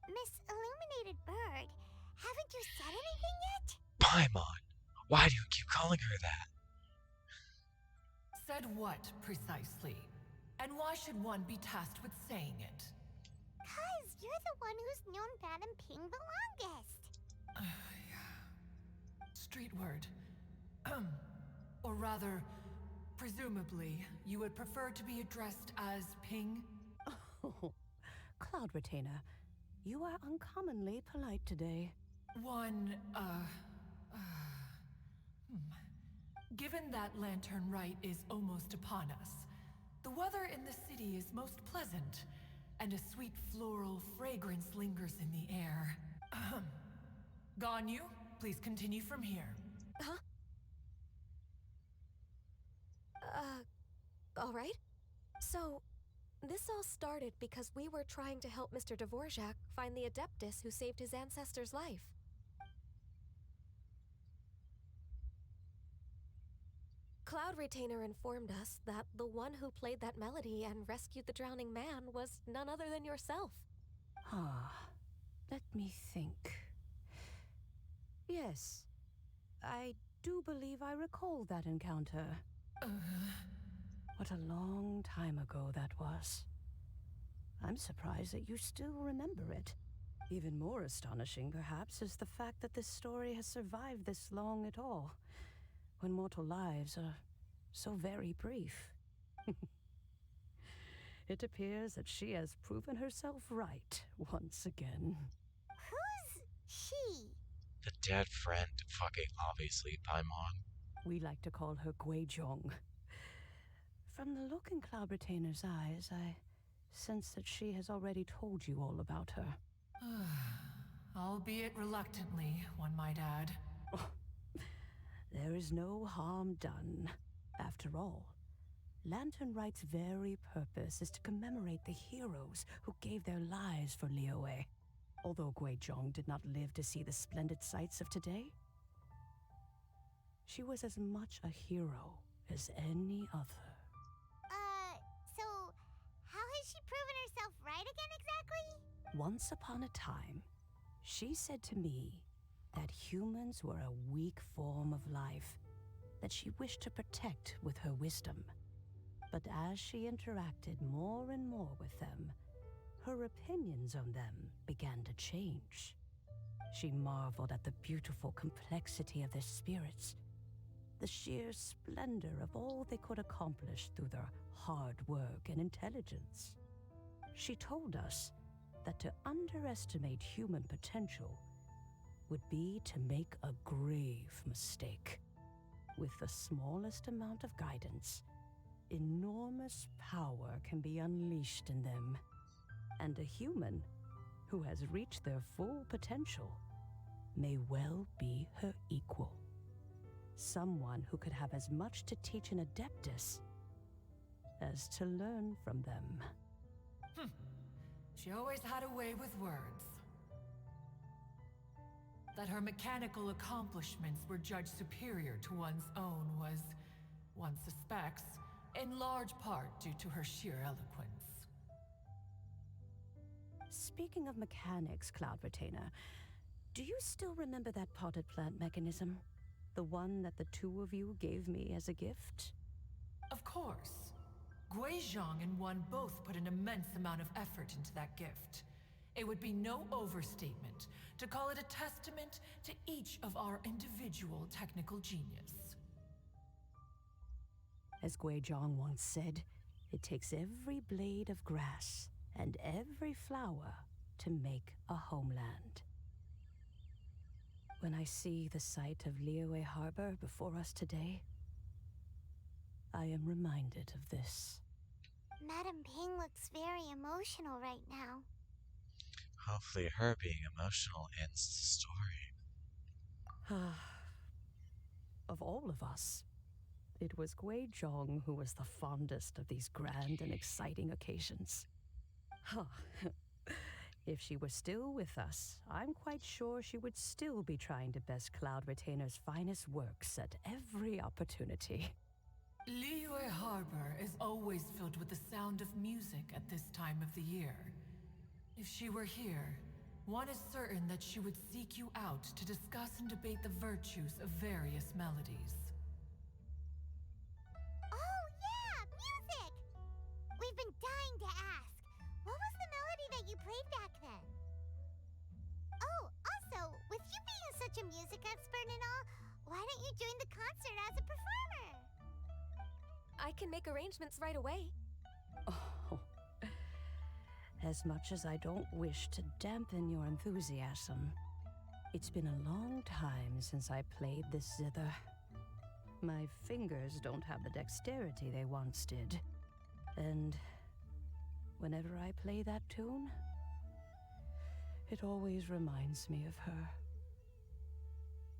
Miss Illuminated Bird, haven't you said anything yet? Paimon! Why do you keep calling her that? Said what, precisely? And why should one be tasked with saying it? 'Cause you're the one who's known Madam Ping the longest. Street word. Or rather, presumably, you would prefer to be addressed as Ping? Oh, Cloud Retainer, you are uncommonly polite today. Given that Lantern Rite is almost upon us, the weather in the city is most pleasant, and a sweet floral fragrance lingers in the air. Ganyu, please continue from here. Huh? All right. So, this all started because we were trying to help Mr. Dvorak find the Adeptus who saved his ancestor's life. Cloud Retainer informed us that the one who played that melody and rescued the drowning man was none other than yourself. Let me think. Yes, I do believe I recall that encounter. What a long time ago that was. I'm surprised that you still remember it. Even more astonishing, perhaps, is the fact that this story has survived this long at all, when mortal lives are so very brief. It appears that she has proven herself right once again. Who's she? The dead friend, fucking obviously, Paimon. We like to call her Guizhong. From the look in Cloud Retainer's eyes, I sense that she has already told you all about her. Albeit reluctantly, one might add. There is no harm done. After all, Lantern Rite's very purpose is to commemorate the heroes who gave their lives for Liyue. Although Guizhong did not live to see the splendid sights of today, she was as much a hero as any other. So, how has she proven herself right again exactly? Once upon a time, she said to me that humans were a weak form of life that she wished to protect with her wisdom. But as she interacted more and more with them, her opinions on them began to change. She marveled at the beautiful complexity of their spirits, the sheer splendor of all they could accomplish through their hard work and intelligence. She told us that to underestimate human potential would be to make a grave mistake. With the smallest amount of guidance, enormous power can be unleashed in them. And a human who has reached their full potential may well be her equal. Someone who could have as much to teach an Adeptus as to learn from them. She always had a way with words. That her mechanical accomplishments were judged superior to one's own was, one suspects, in large part due to her sheer eloquence. Speaking of mechanics, Cloud Retainer, do you still remember that potted plant mechanism? The one that the two of you gave me as a gift? Of course. Guizhong and one both put an immense amount of effort into that gift. It would be no overstatement to call it a testament to each of our individual technical genius. As Guizhong once said, it takes every blade of grass and every flower to make a homeland. When I see the sight of Liyue Harbor before us today, I am reminded of this. Madam Ping looks very emotional right now. Hopefully her being emotional ends the story. Of all of us, it was Guizhong who was the fondest of these grand and exciting occasions. If she were still with us, I'm quite sure she would still be trying to best Cloud Retainer's finest works at every opportunity. Liyue Harbor is always filled with the sound of music at this time of the year. If she were here, one is certain that she would seek you out to discuss and debate the virtues of various melodies. Oh, don't you join the concert as a performer? I can make arrangements right away. Oh, as much as I don't wish to dampen your enthusiasm, it's been a long time since I played this zither. My fingers don't have the dexterity they once did. And whenever I play that tune, it always reminds me of her.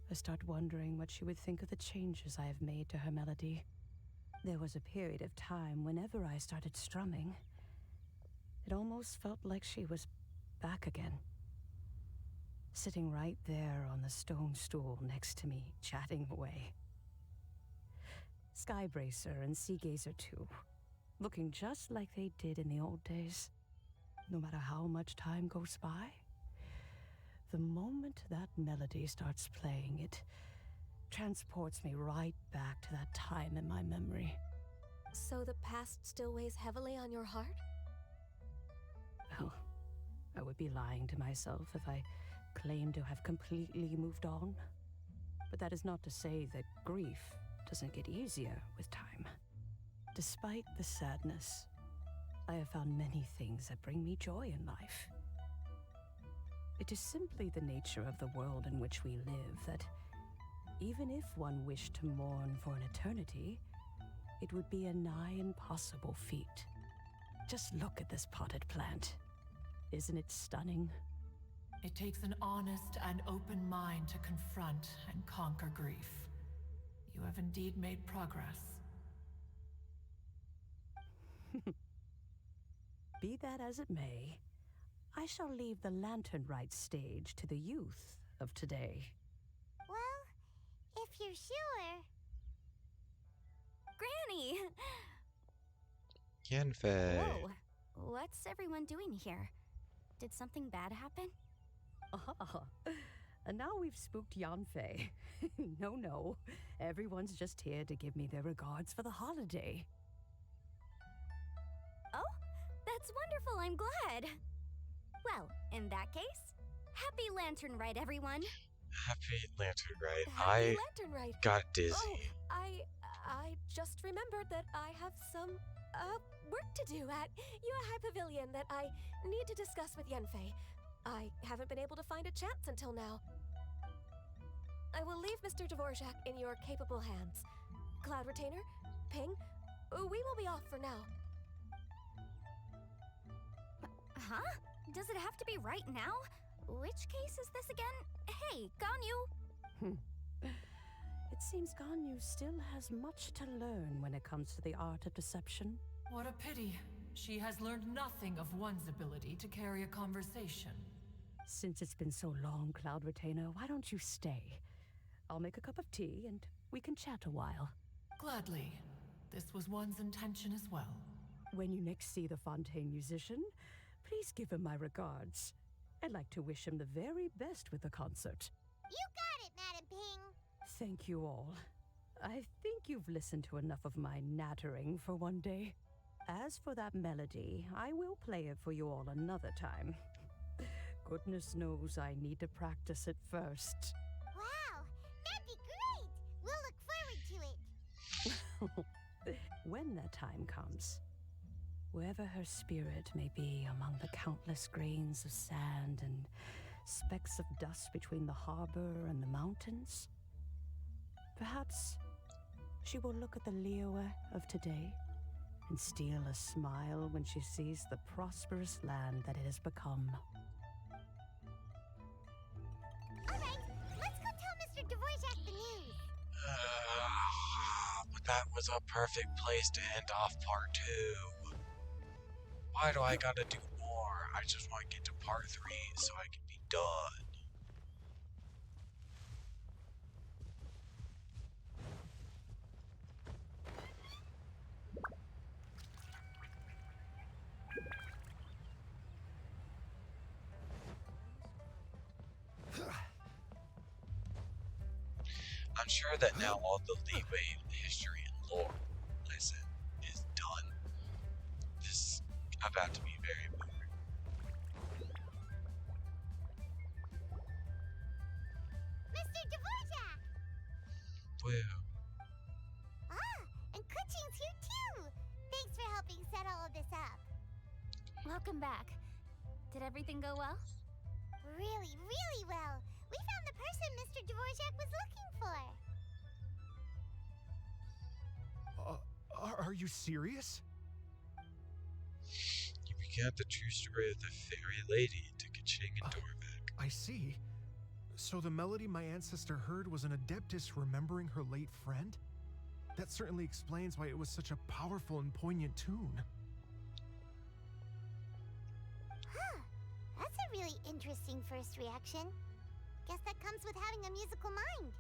I start wondering what she would think of the changes I have made to her melody. There was a period of time whenever I started strumming, it almost felt like she was back again. Sitting right there on the stone stool next to me, chatting away. Skybracer and Seagazer too, looking just like they did in the old days. No matter how much time goes by, the moment that melody starts playing, it transports me right back to that time in my memory. So the past still weighs heavily on your heart? Well, I would be lying to myself if I claimed to have completely moved on. But that is not to say that grief doesn't get easier with time. Despite the sadness, I have found many things that bring me joy in life. It is simply the nature of the world in which we live that even if one wished to mourn for an eternity, it would be a nigh impossible feat. Just look at this potted plant. Isn't it stunning? It takes an honest and open mind to confront and conquer grief. You have indeed made progress. Be that as it may, I shall leave the Lantern Rite stage to the youth of today. Well, if you're sure. Granny! Yanfei. Whoa. What's everyone doing here? Did something bad happen? Ah, and now we've spooked Yanfei. No. Everyone's just here to give me their regards for the holiday. Oh, that's wonderful. I'm glad. Well, in that case, happy Lantern Rite, everyone. Happy Lantern Rite. Happy Lantern Rite. Got dizzy. Oh, I just remembered that I have some, work to do at High Pavilion that I need to discuss with Yanfei. I haven't been able to find a chance until now. I will leave Mr. Dvorak in your capable hands. Cloud Retainer, Ping, we will be off for now. Huh? Does it have to be right now? Which case is this again? Hey, Ganyu! It seems Ganyu still has much to learn when it comes to the art of deception. What a pity. She has learned nothing of one's ability to carry a conversation. Since it's been so long, Cloud Retainer, why don't you stay? I'll make a cup of tea and we can chat a while. Gladly. This was one's intention as well. When you next see the Fontaine musician, please give him my regards. I'd like to wish him the very best with the concert. You got it, Madam Ping. Thank you all. I think you've listened to enough of my nattering for one day. As for that melody, I will play it for you all another time. Goodness knows I need to practice it first. Wow, that'd be great. We'll look forward to it. When that time comes, wherever her spirit may be among the countless grains of sand and specks of dust between the harbor and the mountains, perhaps she will look at the Liyue of today and steal a smile when she sees the prosperous land that it has become. All right, let's go tell Mr. Dvorak the news. But that was a perfect place to end off part 2. Why do I gotta do more? I just want to get to part 3 so I can be done. I'm sure that now all the leeway, history, and lore lesson is done. This is about to be very boring. Mr. Dvorak! Woo. Ah, and Kuching's here too! Thanks for helping set all of this up. Welcome back. Did everything go well? Really, really well. We found the person Mr. Dvorak was looking for. Are you serious? You recount the true story of the fairy lady to Kaching and Dorvac. I see. So the melody my ancestor heard was an adeptus remembering her late friend? That certainly explains why it was such a powerful and poignant tune. Huh. That's a really interesting first reaction. Guess that comes with having a musical mind.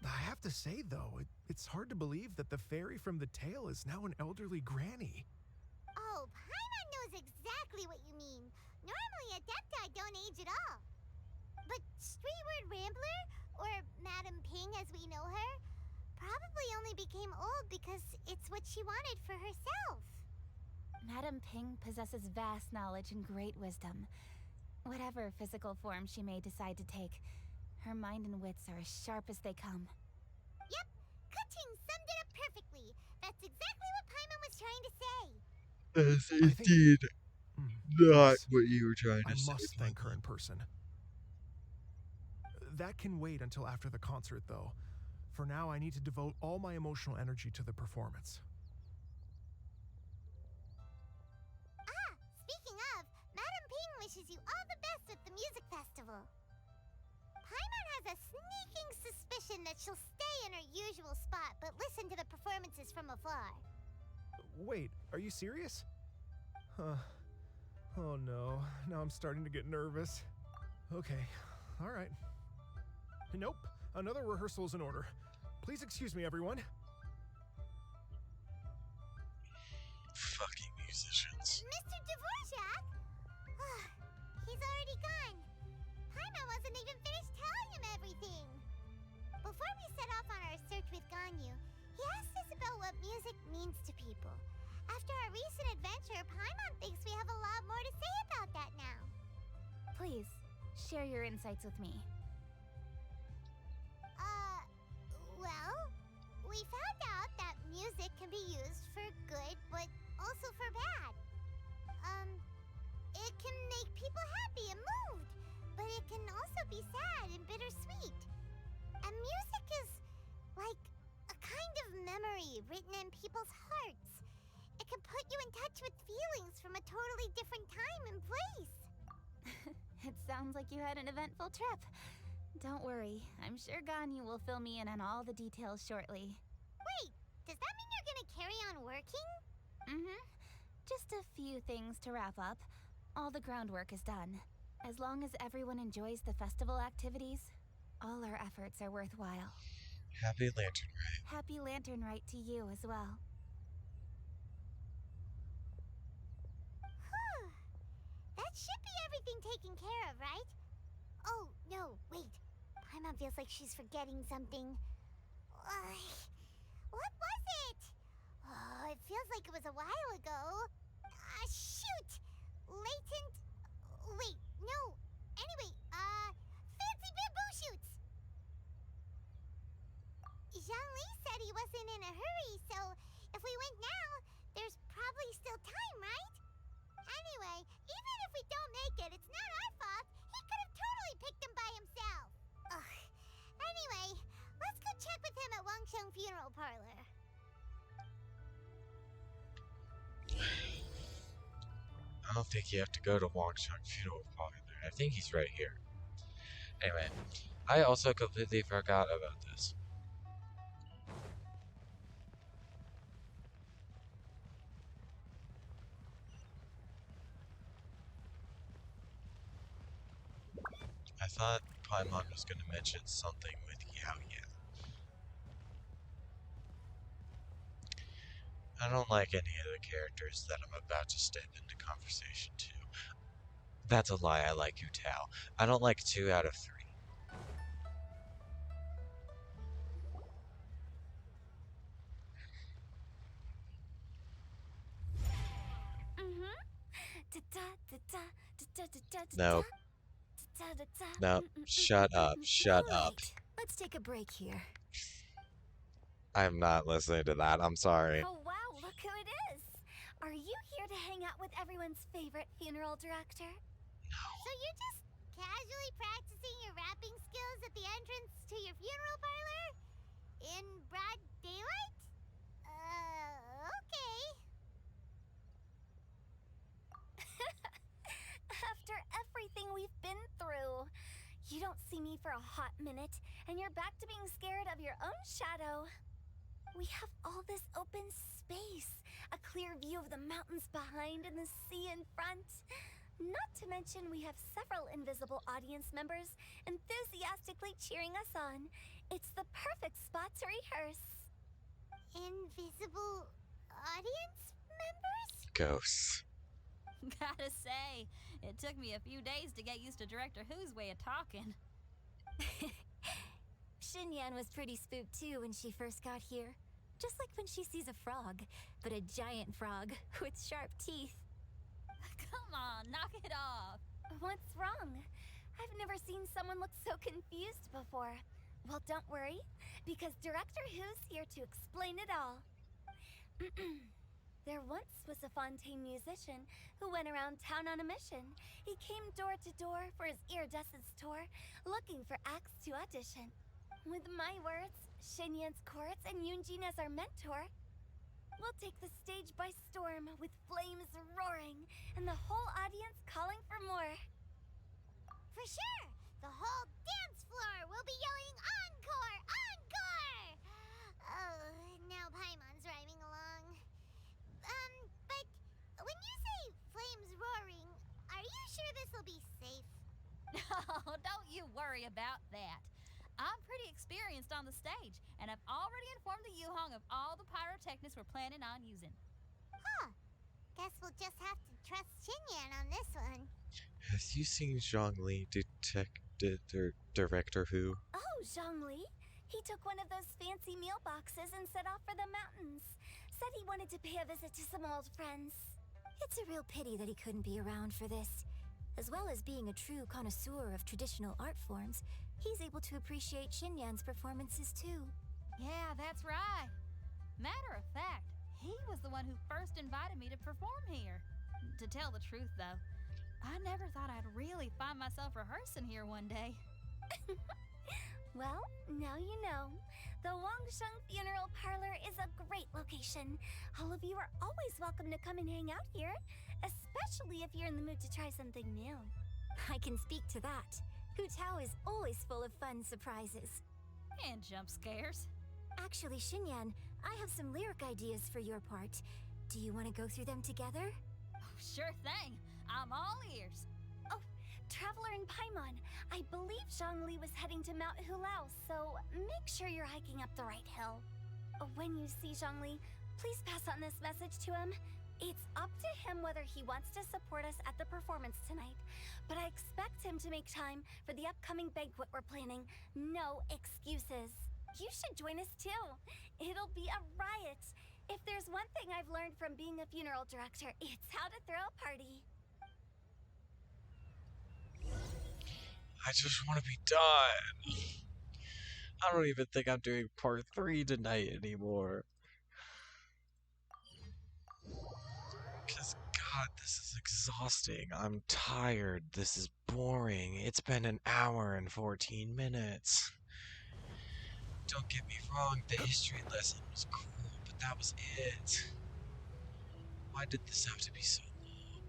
I have to say, though, it's hard to believe that the fairy from the tale is now an elderly granny. Oh, Paimon knows exactly what you mean. Normally, Adepti don't age at all. But Streetward Rambler, or Madame Ping as we know her, probably only became old because it's what she wanted for herself. Madame Ping possesses vast knowledge and great wisdom. Whatever physical form she may decide to take, her mind and wits are as sharp as they come. Yep, Kuching summed it up perfectly. That's exactly what Paimon was trying to say. That's indeed not yes, what you were trying to I say. must thank her in person. That can wait until after the concert, though. For now, I need to devote all my emotional energy to the performance. Ah, speaking of, Madame Ping wishes you all the best with the music festival. Paimon has a sneaking suspicion that she'll stay in her usual spot but listen to the performances from afar. Wait, are you serious? Oh no, now I'm starting to get nervous. Okay, alright. Nope, another rehearsal is in order. Please excuse me, everyone. Fucking musicians. Mr. Dvorak? He's already gone. Paimon wasn't even finished telling him everything. Before we set off on our search with Ganyu, he asked us about what music means to people. After our recent adventure, Paimon thinks we have a lot more to say about that now. Please, share your insights with me. Well, we found out that music can be used for good, but also for bad. It can make people happy and moved, but it can also be sad and bittersweet. And music is like a kind of memory written in people's hearts. It can put you in touch with feelings from a totally different time and place. It sounds like you had an eventful trip. Don't worry, I'm sure Ganyu will fill me in on all the details shortly. Wait, does that mean you're gonna carry on working? Mm-hmm. Just a few things to wrap up. All the groundwork is done. As long as everyone enjoys the festival activities, all our efforts are worthwhile. Happy Lantern Rite. Happy Lantern Rite to you as well. Whew. That should be everything taken care of, right? Oh, no, wait. Paimon feels like she's forgetting something. What was it? Oh, it feels like it was a while ago. Shoot! Latent... Wait, no. Anyway, fancy bamboo shoots! Zhangli said he wasn't in a hurry, so if we went now, there's probably still time, right? Anyway, even if we don't make it, it's not our fault. He could have totally picked them by himself. Ugh. Anyway, let's go check with him at Wangsheng Funeral Parlor. I don't think you have to go to Wangsheng Funeral Parlor. I think he's right here. Anyway, I also completely forgot about this. I thought Paimon was going to mention something with Yao Yao. I don't like any of the characters that I'm about to step into conversation to. That's a lie, I like Hu Tao. I don't like 2 out of 3. No. No, shut up, shut up. Let's take a break here. I'm not listening to that. I'm sorry. Oh wow, look who it is! Are you here to hang out with everyone's favorite funeral director? So you're just casually practicing your rapping skills at the entrance to your funeral parlor? In broad daylight? Okay. After everything we've been through, you don't see me for a hot minute, and you're back to being scared of your own shadow. We have all this open space, a clear view of the mountains behind and the sea in front. Not to mention we have several invisible audience members enthusiastically cheering us on. It's the perfect spot to rehearse. Invisible audience members? Ghosts. Gotta say, it took me a few days to get used to Director Who's way of talking. Xinyan was pretty spooked too when she first got here. Just like when she sees a frog, but a giant frog with sharp teeth. Come on, knock it off. What's wrong? I've never seen someone look so confused before. Well, don't worry, because Director Who's here to explain it all. There once was a Fontaine musician who went around town on a mission. He came door to door for his iridescence tour, looking for acts to audition. With my words, Xinyan's chorus, and Yunjin as our mentor, we'll take the stage by storm with flames roaring and the whole audience calling for more. For sure! The whole dance floor will be yelling encore! Encore! Oh, now Paimon's rhyming along. But when you say flames roaring, are you sure this'll be safe? No, don't you worry about that. I'm pretty experienced on the stage, and I've already informed the Yuhong of all the pyrotechnics we're planning on using. Huh. Guess we'll just have to trust Xinyan on this one. Have you seen Zhongli, Director Who? Oh, Zhongli. He took one of those fancy meal boxes and set off for the mountains. Said he wanted to pay a visit to some old friends. It's a real pity that he couldn't be around for this. As well as being a true connoisseur of traditional art forms, he's able to appreciate Xinyan's performances too. Yeah, that's right. Matter of fact, he was the one who first invited me to perform here. To tell the truth, though, I never thought I'd really find myself rehearsing here one day. Well, now you know. The Wangsheng Funeral Parlor is a great location. All of you are always welcome to come and hang out here, especially if you're in the mood to try something new. I can speak to that. Hu Tao is always full of fun surprises. And jump scares. Actually, Xinyan, I have some lyric ideas for your part. Do you want to go through them together? Oh, sure thing. I'm all ears. Oh, Traveler in Paimon, I believe Zhongli was heading to Mount Hulao, so make sure you're hiking up the right hill. When you see Zhongli, please pass on this message to him. It's up to him whether he wants to support us at the performance tonight, but I expect him to make time for the upcoming banquet we're planning. No excuses. You should join us too. It'll be a riot. If there's one thing I've learned from being a funeral director, it's how to throw a party. I just want to be done. I don't even think I'm doing part 3 tonight anymore. Because, God, this is exhausting. I'm tired. This is boring. It's been an hour and 14 minutes. Don't get me wrong, the history lesson was cool, but that was it. Why did this have to be so long?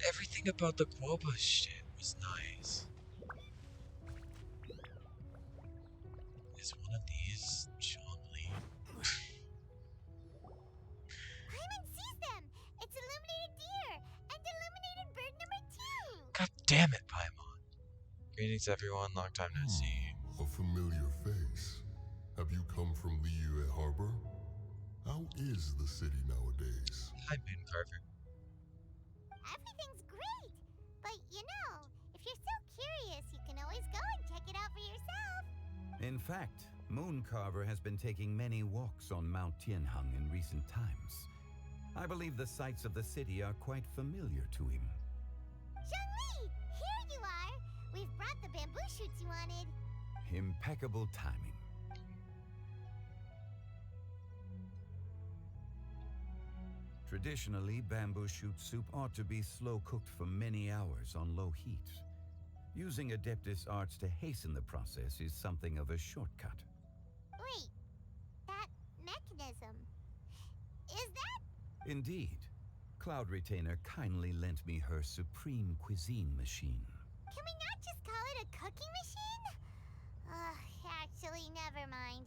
Everything about the Guoba shit was nice. Is one of these Zhongli? Paimon sees them! It's illuminated deer! And illuminated bird number 2! God damn it, Paimon. Greetings everyone, long time no see. A familiar face. Have you come from Liyue Harbor? How is the city nowadays? Hi, Moon Carver. Everything's great! But you know, if you're so curious, you can always go and check it out for yourself! In fact, Mooncarver has been taking many walks on Mount Tianheng in recent times. I believe the sights of the city are quite familiar to him. Zhongli! Here you are! We've brought the bamboo shoots you wanted. impeccable timing. Traditionally, bamboo shoot soup ought to be slow cooked for many hours on low heat. Using Adeptus arts to hasten the process is something of a shortcut. Wait, that mechanism. Is that? Indeed. Cloud Retainer kindly lent me her supreme cuisine machine. Can we not just call it a cooking machine? Actually, never mind.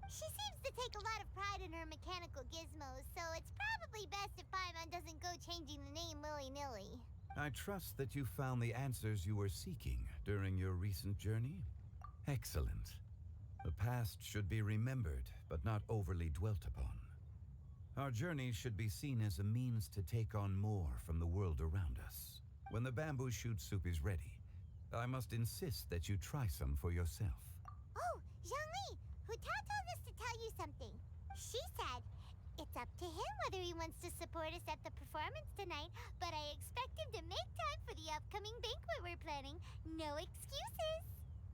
She seems to take a lot of pride in her mechanical gizmos, so it's probably best if Paimon doesn't go changing the name willy-nilly. I trust that you found the answers you were seeking during your recent journey. Excellent. The past should be remembered, but not overly dwelt upon. Our journey should be seen as a means to take on more from the world around us. When the bamboo shoot soup is ready, I must insist that you try some for yourself. Oh, Zhangli, Huta told us to tell you something. She said, it's up to him whether he wants to support us at the performance tonight, but I expect him to make time for the upcoming banquet we're planning. No excuses.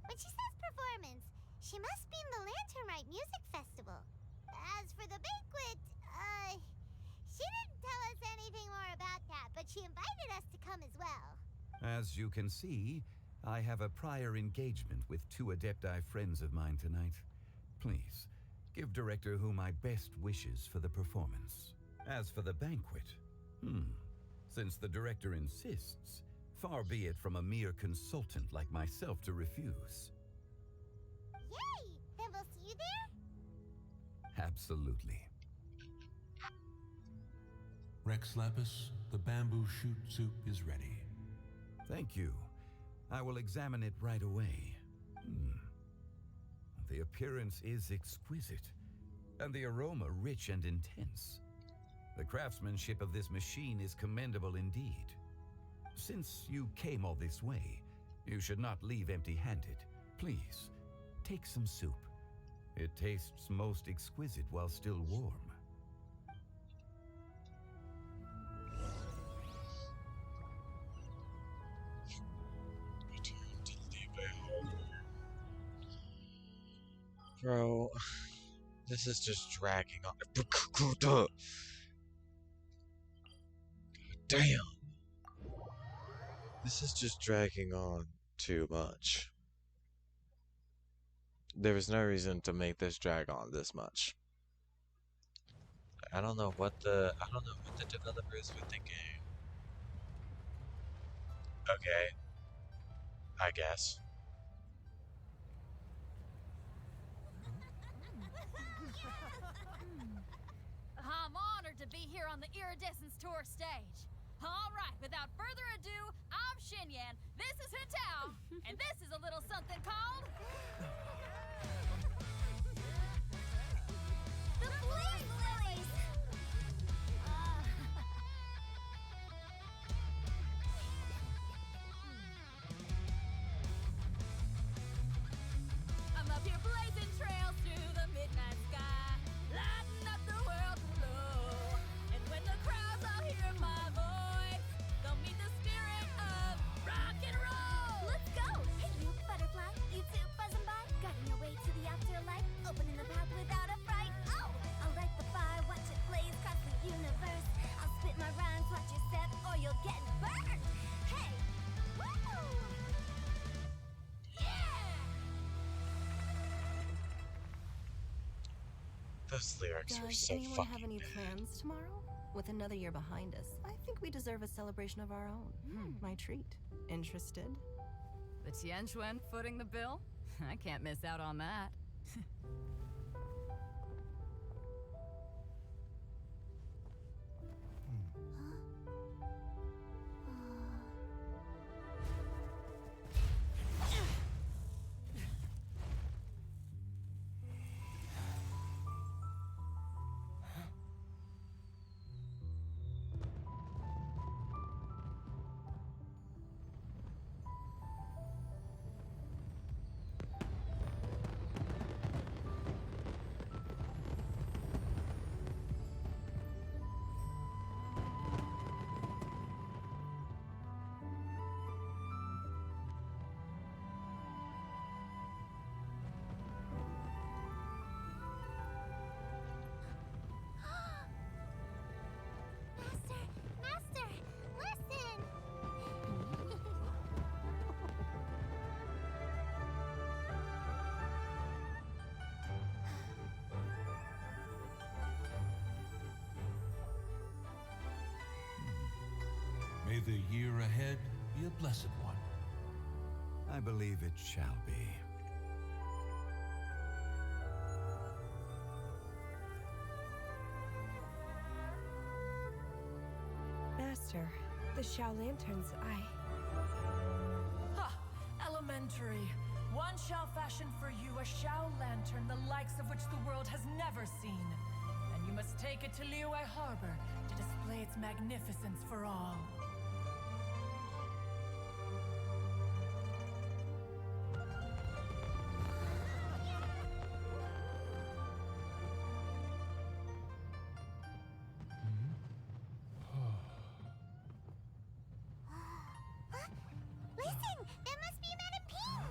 When she says performance, she must mean the Lantern Rite Music Festival. As for the banquet, she didn't tell us anything more about that, but she invited us to come as well. As you can see, I have a prior engagement with 2 Adepti friends of mine tonight. Please, give Director Hu my best wishes for the performance. As for the banquet, since the Director insists, far be it from a mere consultant like myself to refuse. Yay! Then we'll see you there? Absolutely. Rex Lapis, the bamboo shoot soup is ready. Thank you. I will examine it right away. The appearance is exquisite, and the aroma rich and intense. The craftsmanship of this machine is commendable indeed. Since you came all this way, you should not leave empty-handed. Please, take some soup. It tastes most exquisite while still warm. Bro, this is just dragging on. God damn. This is just dragging on too much. There was no reason to make this drag on this much. I don't know what the developers were thinking. Okay. I guess. I'm honored to be here on the Iridescence Tour stage. All right, without further ado, I'm Xinyan, this is Hutao, and this is a little something called... The Blaze Lilies! I'm up here blazing trails through the midnight sky, lighting up the world below. And when the crowds all hear my voice, they'll meet the spirit of rock and roll. Let's go! Hey, you butterfly, you two buzzing by, guiding your way to the afterlife, opening the path without a fright. Oh, I'll light the fire, watch it blaze across the universe. I'll spit my rhymes, watch you step, or you'll get burned. Hey, woo! Those lyrics were Does so anyone fucking have any good. plans tomorrow? With another year behind us, I think we deserve a celebration of our own. My treat. Interested? The Tianquan footing the bill? I can't miss out on that. May the year ahead be a blessed one. I believe it shall be. Master, the Shao Lanterns, Ha! Elementary. One shall fashion for you a Shao Lantern the likes of which the world has never seen. And you must take it to Liyue Harbor to display its magnificence for all. Listen! That must be Madame Ping!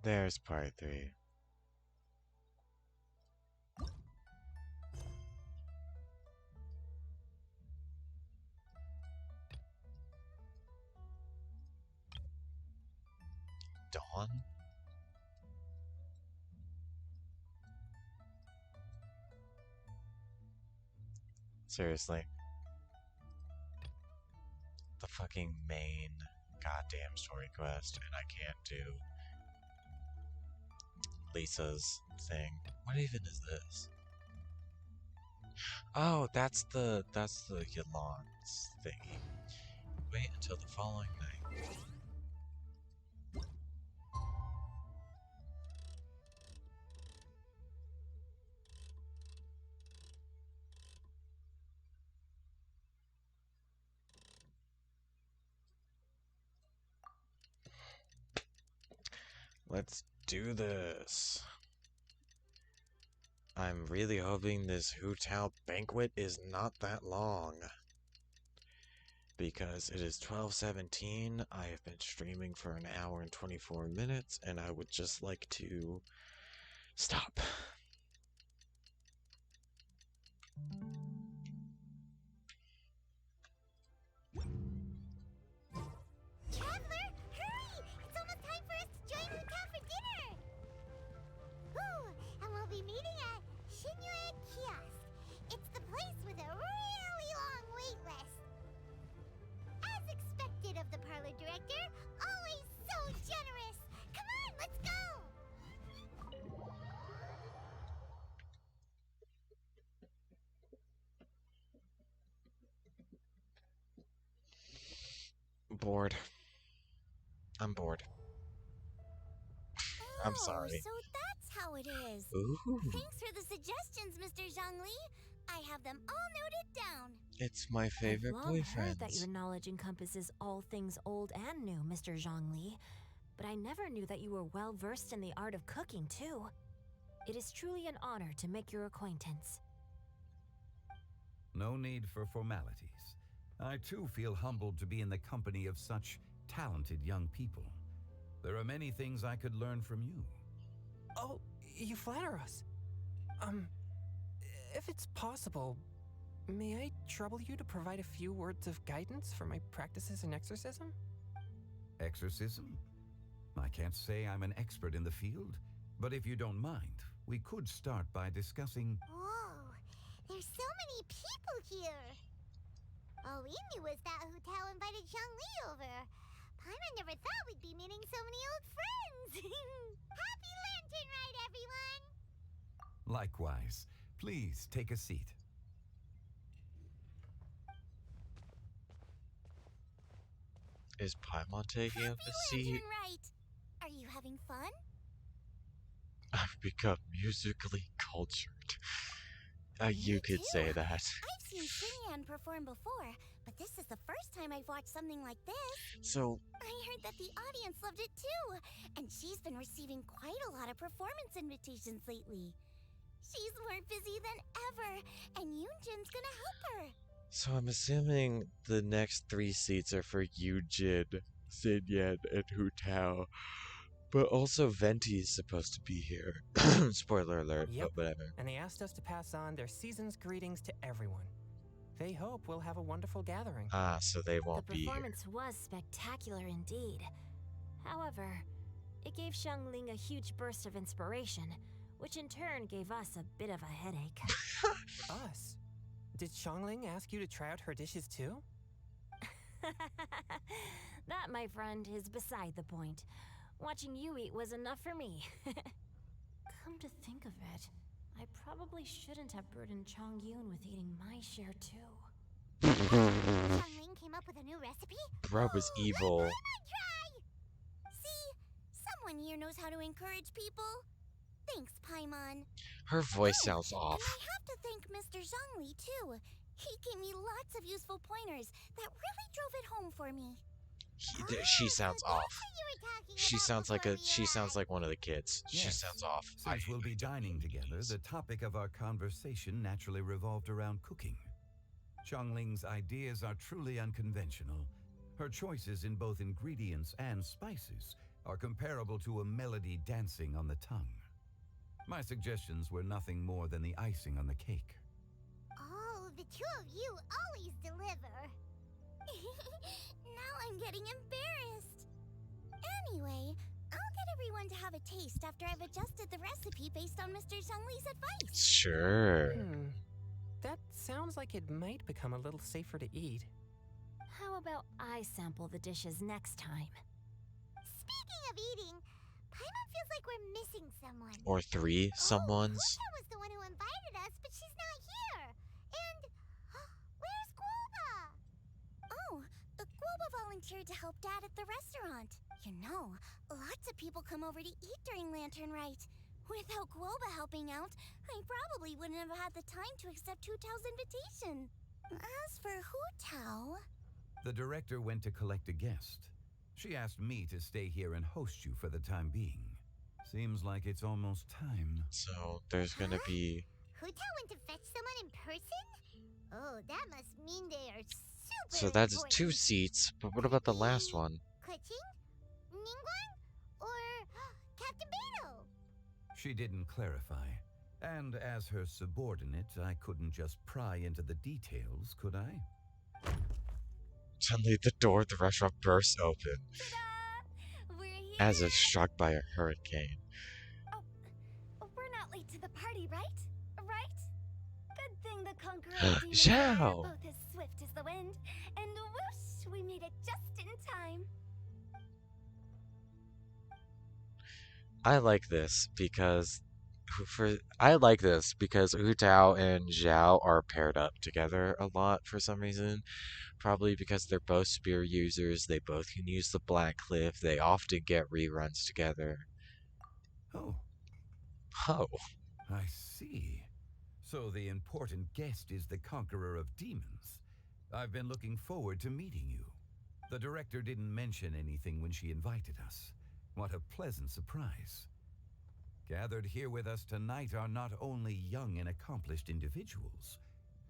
There's part 3. Dawn? Seriously. The fucking main goddamn story quest, and I can't do Lisa's thing. What even is this? Oh, that's the Yoland's thingy. Wait until the following night. Let's do this. I'm really hoping this Hu Tao banquet is not that long. Because it is 12:17, I have been streaming for an hour and 24 minutes, and I would just like to stop. Traveler, hurry! It's almost time for us to join Hu Tao for dinner! Ooh, and we'll be meeting at Shinyue Kiosk. It's the place with a really long wait list. As expected of the parlor director, always so generous! Come on, let's go! Bored. I'm bored. I'm sorry. So that's how it is. Ooh. Thanks for the suggestions, Mr. Zhongli. I have them all noted down. It's my favorite I've long heard that boyfriends. your knowledge encompasses all things old and new, Mr. Zhongli. But I never knew that you were well versed in the art of cooking, too. It is truly an honor to make your acquaintance. No need for formalities. I too feel humbled to be in the company of such talented young people. There are many things I could learn from you. Oh, you flatter us. If it's possible, may I trouble you to provide a few words of guidance for my practices in exorcism? Exorcism? I can't say I'm an expert in the field, but if you don't mind, we could start by discussing... Whoa, there's so many people here. All we knew was that Hu Tao invited Zhongli over. Paimon never thought we'd be meeting so many old friends. Happy Lantern Rite, everyone! Likewise. Please take a seat. Is Paimon taking up Happy the seat? Lantern Rite! Are you having fun? I've become musically cultured. You Me could too. say that. I've seen Xingyan perform before, but this is the first time I've watched something like this. So, I heard that the audience loved it too, and she's been receiving quite a lot of performance invitations lately. She's more busy than ever, and Yoonjin's gonna help her. so I'm assuming the next 3 seats are for Yujin, Xinyan, and Hu Tao. But also Venti is supposed to be here. Spoiler alert, Yep. but whatever. And they asked us to pass on their season's greetings to everyone. They hope we'll have a wonderful gathering. Ah, so they won't The be here. performance was spectacular indeed. However, it gave Xiangling a huge burst of inspiration, which in turn gave us a bit of a headache. Us? Did Xiangling ask you to try out her dishes too? That, my friend, is beside the point. Watching you eat was enough for me. Come to think of it, I probably shouldn't have burdened Chongyun with eating my share too. Xiangling came up with a new recipe? Bro was evil. Let Paimon try! See? Someone here knows how to encourage people. Thanks, Paimon. Her voice sounds off. And I have to thank Mr. Zhongli, too. He gave me lots of useful pointers that really drove it home for me. She sounds off. She sounds like one of the kids. She Yes. sounds off. Since we'll be dining together, the topic of our conversation naturally revolved around cooking. Xiangling's ideas are truly unconventional. Her choices in both ingredients and spices are comparable to a melody dancing on the tongue. My suggestions were nothing more than the icing on the cake. Oh, the two of you always deliver. Now I'm getting embarrassed. Anyway, I'll get everyone to have a taste after I've adjusted the recipe based on Mr. Zhongli's advice. Sure. That sounds like it might become a little safer to eat. How about I sample the dishes next time? Speaking of eating, Paimon feels like we're missing someone. Or 3 someones. Huta was the one who invited us, but she's not here. And where's Guoba? Oh, Guoba volunteered to help Dad at the restaurant. You know, lots of people come over to eat during Lantern Rite. Without Guoba helping out, I probably wouldn't have had the time to accept Hu Tao's invitation. As for Hu Tao... The director went to collect a guest. She asked me to stay here and host you for the time being. Seems like it's almost time. So there's gonna be... Hu Tao went to fetch someone in person? Oh, that must mean they are super So that's important. 2 seats, but what about the last one? Kuching? Ningguang? Or Captain Beto? She didn't clarify. And as her subordinate, I couldn't just pry into the details, could I? Suddenly the door of the restaurant bursts open. We're here. As if struck by a hurricane. We're not late to the party, right? Right? Good thing the Conqueror of Demons Zhao! are both as swift as the wind, and whoosh, we made it just in time. I like this because Hu Tao and Zhao are paired up together a lot for some reason. Probably because they're both spear users, they both can use the Black Cliff, they often get reruns together. Oh. Oh. I see. So the important guest is the Conqueror of Demons. I've been looking forward to meeting you. The director didn't mention anything when she invited us. What a pleasant surprise. Gathered here with us tonight are not only young and accomplished individuals,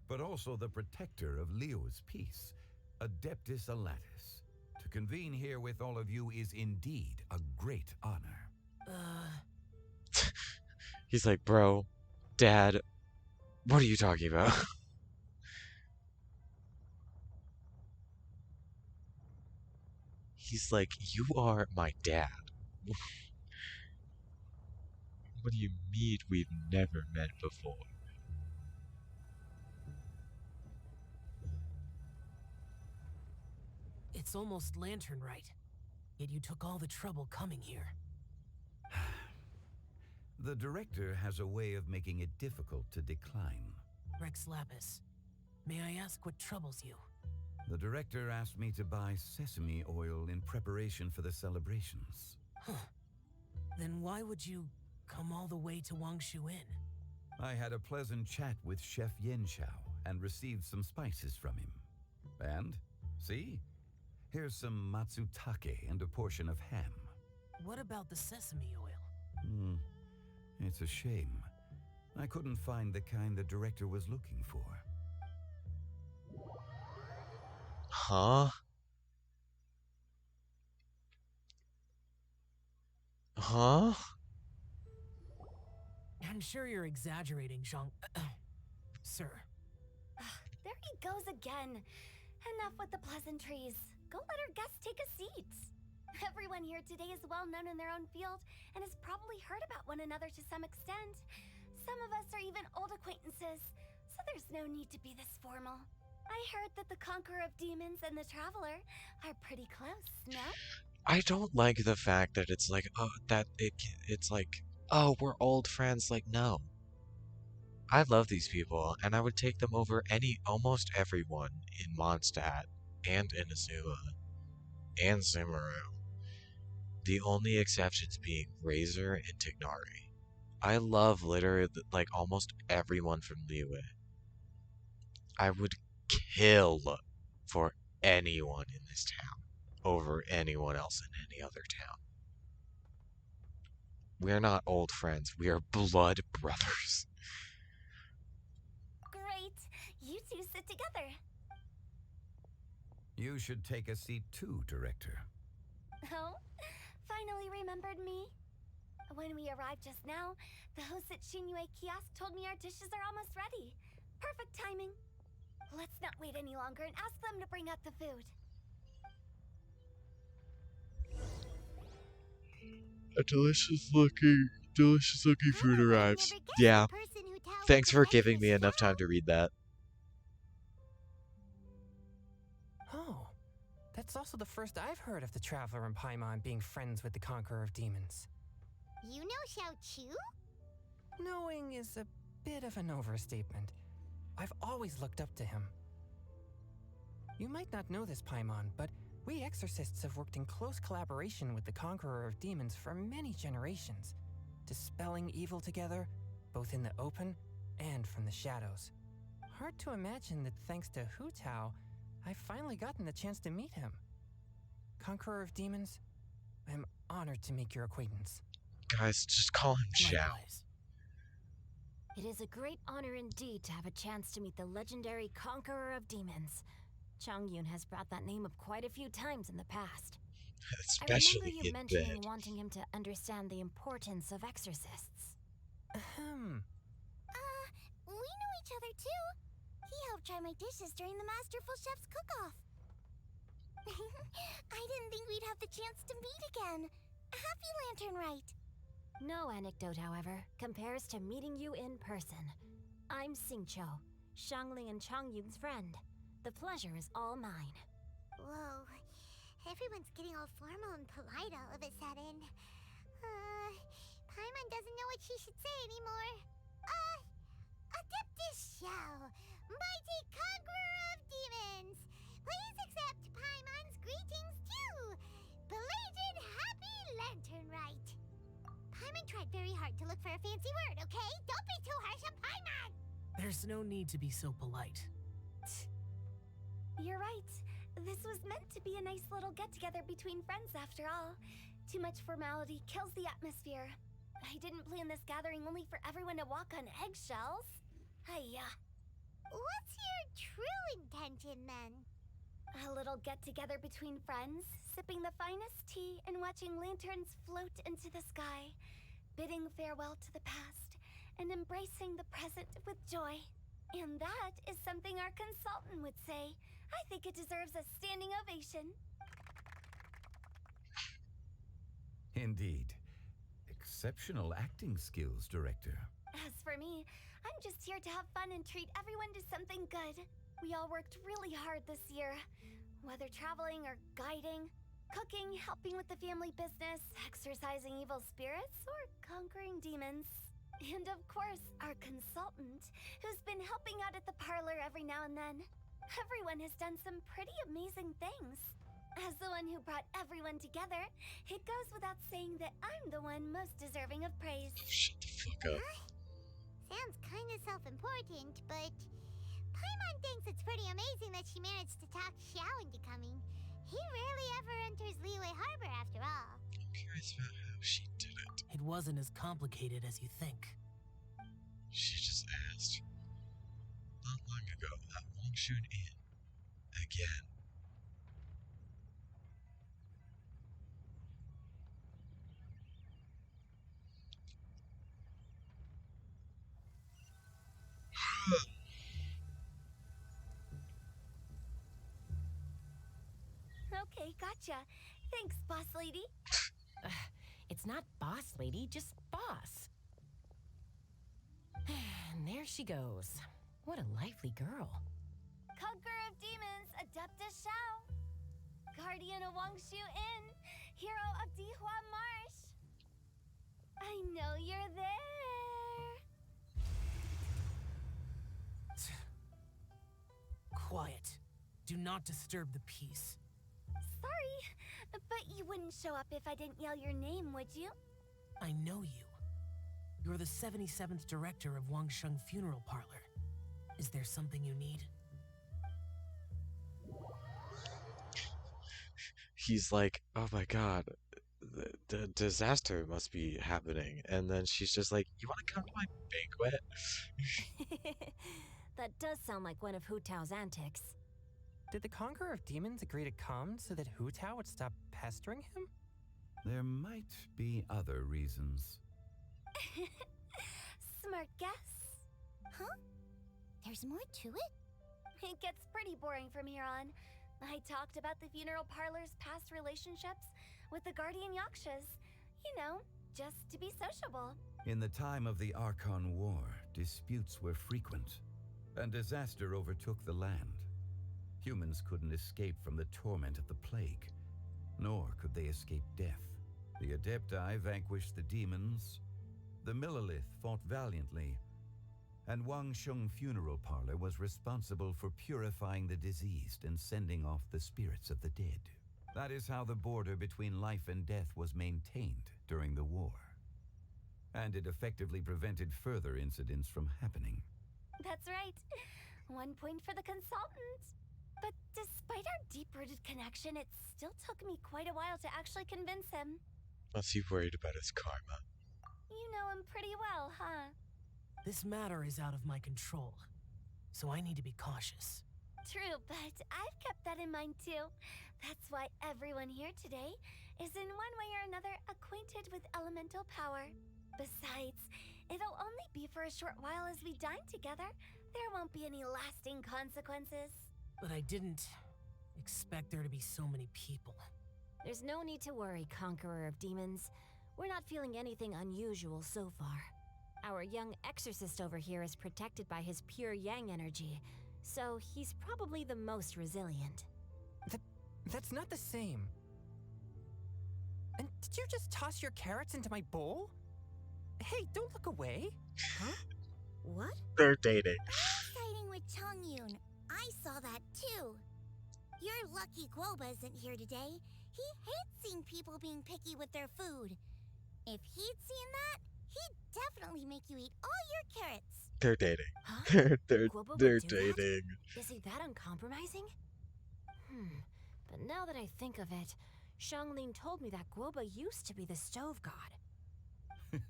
but also the protector of Leo's peace, Adeptus Alatus. To convene here with all of you is indeed a great honor. He's like, bro, Dad, what are you talking about? He's like, you are my dad. What do you mean we've never met before? It's almost Lantern Rite, yet you took all the trouble coming here. The director has a way of making it difficult to decline. Rex Lapis, may I ask what troubles you? The director asked me to buy sesame oil in preparation for the celebrations. Huh. Then why would you come all the way to Wangshu Inn? I had a pleasant chat with Chef Yen Chao and received some spices from him. And, see? Here's some matsutake and a portion of ham. What about the sesame oil? It's a shame. I couldn't find the kind the director was looking for. Huh? Huh? I'm sure you're exaggerating, Zhang. Sir. There he goes again. Enough with the pleasantries. Go let our guests take a seat. Everyone here today is well known in their own field and has probably heard about one another to some extent. Some of us are even old acquaintances, so there's no need to be this formal. I heard that the Conqueror of Demons and the Traveler are pretty close, no? I don't like the fact that it's like, it's like, oh, we're old friends. Like, no. I love these people, and I would take them over almost everyone in Mondstadt, and Inazuma, and Sumeru. The only exceptions being Razor and Tignari. I love literally, like, almost everyone from Liyue. I would kill for anyone in this town over anyone else in any other town. We're not old friends, we are blood brothers. Great! You two sit together. You should take a seat too, Director. Oh? Finally remembered me? When we arrived just now, the hosts at Shinue Kiosk told me our dishes are almost ready. Perfect timing. Let's not wait any longer and ask them to bring out the food. A delicious looking food arrives. Yeah. Thanks for giving me enough time to read that. Oh, that's also the first I've heard of the Traveler and Paimon being friends with the Conqueror of Demons. You know Xiao Chu? Knowing is a bit of an overstatement. I've always looked up to him. You might not know this, Paimon, but we exorcists have worked in close collaboration with the Conqueror of Demons for many generations, dispelling evil together, both in the open and from the shadows. Hard to imagine that thanks to Hu Tao, I've finally gotten the chance to meet him. Conqueror of Demons, I'm honored to make your acquaintance. Guys, just call him Xiao. Likewise. It is a great honor indeed to have a chance to meet the legendary Conqueror of Demons. Changyun has brought that name up quite a few times in the past. Especially I remember you in mentioning bed. wanting him to understand the importance of exorcists. We know each other too. He helped try my dishes during the Masterful Chef's cook-off. I didn't think we'd have the chance to meet again. Happy Lantern Rite. No anecdote, however, compares to meeting you in person. I'm Xingqiu, Shangling and Changyun's friend. The pleasure is all mine. Whoa. Everyone's getting all formal and polite all of a sudden. Paimon doesn't know what she should say anymore. Adeptus Xiao, mighty conqueror of demons, please accept Paimon's greetings too. Belated Happy Lantern Rite. Paimon tried very hard to look for a fancy word, okay? Don't be too harsh on Paimon! There's no need to be so polite. You're right. This was meant to be a nice little get-together between friends after all. Too much formality kills the atmosphere. I didn't plan this gathering only for everyone to walk on eggshells. Hiya. What's your true intention then? A little get-together between friends, sipping the finest tea and watching lanterns float into the sky, bidding farewell to the past and embracing the present with joy. And that is something our consultant would say. I think it deserves a standing ovation. Indeed. Exceptional acting skills, Director. As for me, I'm just here to have fun and treat everyone to something good. We all worked really hard this year. Whether traveling or guiding, cooking, helping with the family business, exorcising evil spirits, or conquering demons. And of course, our consultant, who's been helping out at the parlor every now and then. Everyone has done some pretty amazing things. As the one who brought everyone together, it goes without saying that I'm the one most deserving of praise. Shut the fuck up. Sounds kind of self-important, but Paimon thinks it's pretty amazing that she managed to talk Xiao into coming. He rarely ever enters Liyue Harbor after all. I'm curious about how she did it. It wasn't as complicated as you think. She just asked. Not long ago, at Wangshun Inn. Again. Okay, gotcha. Thanks, boss lady. It's not boss lady, just boss. And there she goes. What a lively girl. Conqueror of demons, Adeptus Xiao. Guardian of Wangshu Inn, hero of Dihua Marsh. I know you're there. Quiet. Do not disturb the peace. Sorry, but you wouldn't show up if I didn't yell your name, would you? I know you. You're the 77th director of Wangsheng Funeral Parlor. Is there something you need? He's like, oh my god, the disaster must be happening. And then she's just like, you want to come to my banquet? That does sound like one of Hu Tao's antics. Did the Conqueror of Demons agree to come so that Hu Tao would stop pestering him? There might be other reasons. Smart guess. Huh? There's more to it? It gets pretty boring from here on. I talked about the funeral parlor's past relationships with the Guardian Yakshas. You know, just to be sociable. In the time of the Archon War, disputes were frequent, and disaster overtook the land. Humans couldn't escape from the torment of the plague, nor could they escape death. The Adepti vanquished the demons, the Millelith fought valiantly, and Wangsheng Funeral Parlor was responsible for purifying the diseased and sending off the spirits of the dead. That is how the border between life and death was maintained during the war. And it effectively prevented further incidents from happening. That's right. 1 point for the consultant. But despite our deep-rooted connection, it still took me quite a while to actually convince him. What's he worried about his karma? You know him pretty well, huh? This matter is out of my control, so I need to be cautious. True, but I've kept that in mind too. That's why everyone here today is in one way or another acquainted with elemental power. Besides, it'll only be for a short while as we dine together. There won't be any lasting consequences. But I didn't expect there to be so many people. There's no need to worry, Conqueror of Demons. We're not feeling anything unusual so far. Our young exorcist over here is protected by his pure yang energy, so he's probably the most resilient. That's not the same. And did you just toss your carrots into my bowl? Hey, don't look away. Huh? What? They're dating. Siding with Chongyun. I saw that too. You're lucky Guoba isn't here today. He hates seeing people being picky with their food. If he'd seen that, he'd definitely make you eat all your carrots. They're dating. Huh? They're dating. Is he that uncompromising? But now that I think of it, Xianglin told me that Guoba used to be the stove god.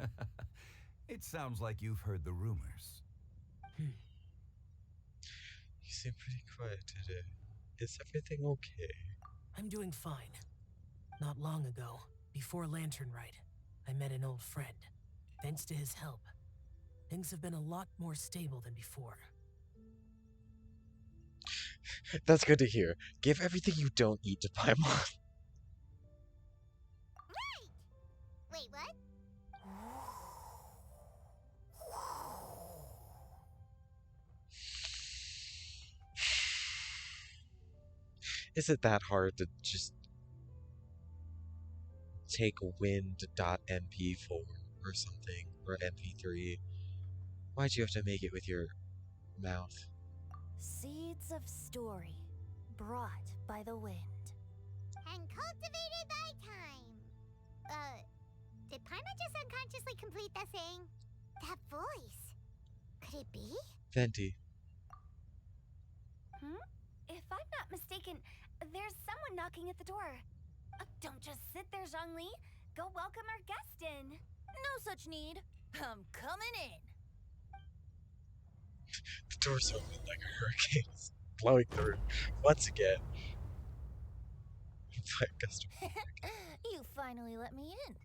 It sounds like you've heard the rumors. You seem pretty quiet today. Is everything okay? I'm doing fine. Not long ago, before Lantern Rite, I met an old friend. Thanks to his help, things have been a lot more stable than before. That's good to hear. Give everything you don't eat to Paimon. Right! Wait, what? Is it that hard to just take wind.mp form or something, or mp3? Why'd you have to make it with your mouth? Seeds Seeds of story, brought by the wind. And cultivated by time. Did Paimon just unconsciously complete that saying? That voice. Could it be? Venti. If I'm not mistaken, there's someone knocking at the door. Don't just sit there, Zhongli. Go welcome our guest in. No such need. I'm coming in. The door's open like a hurricane is blowing through once again. You finally let me in.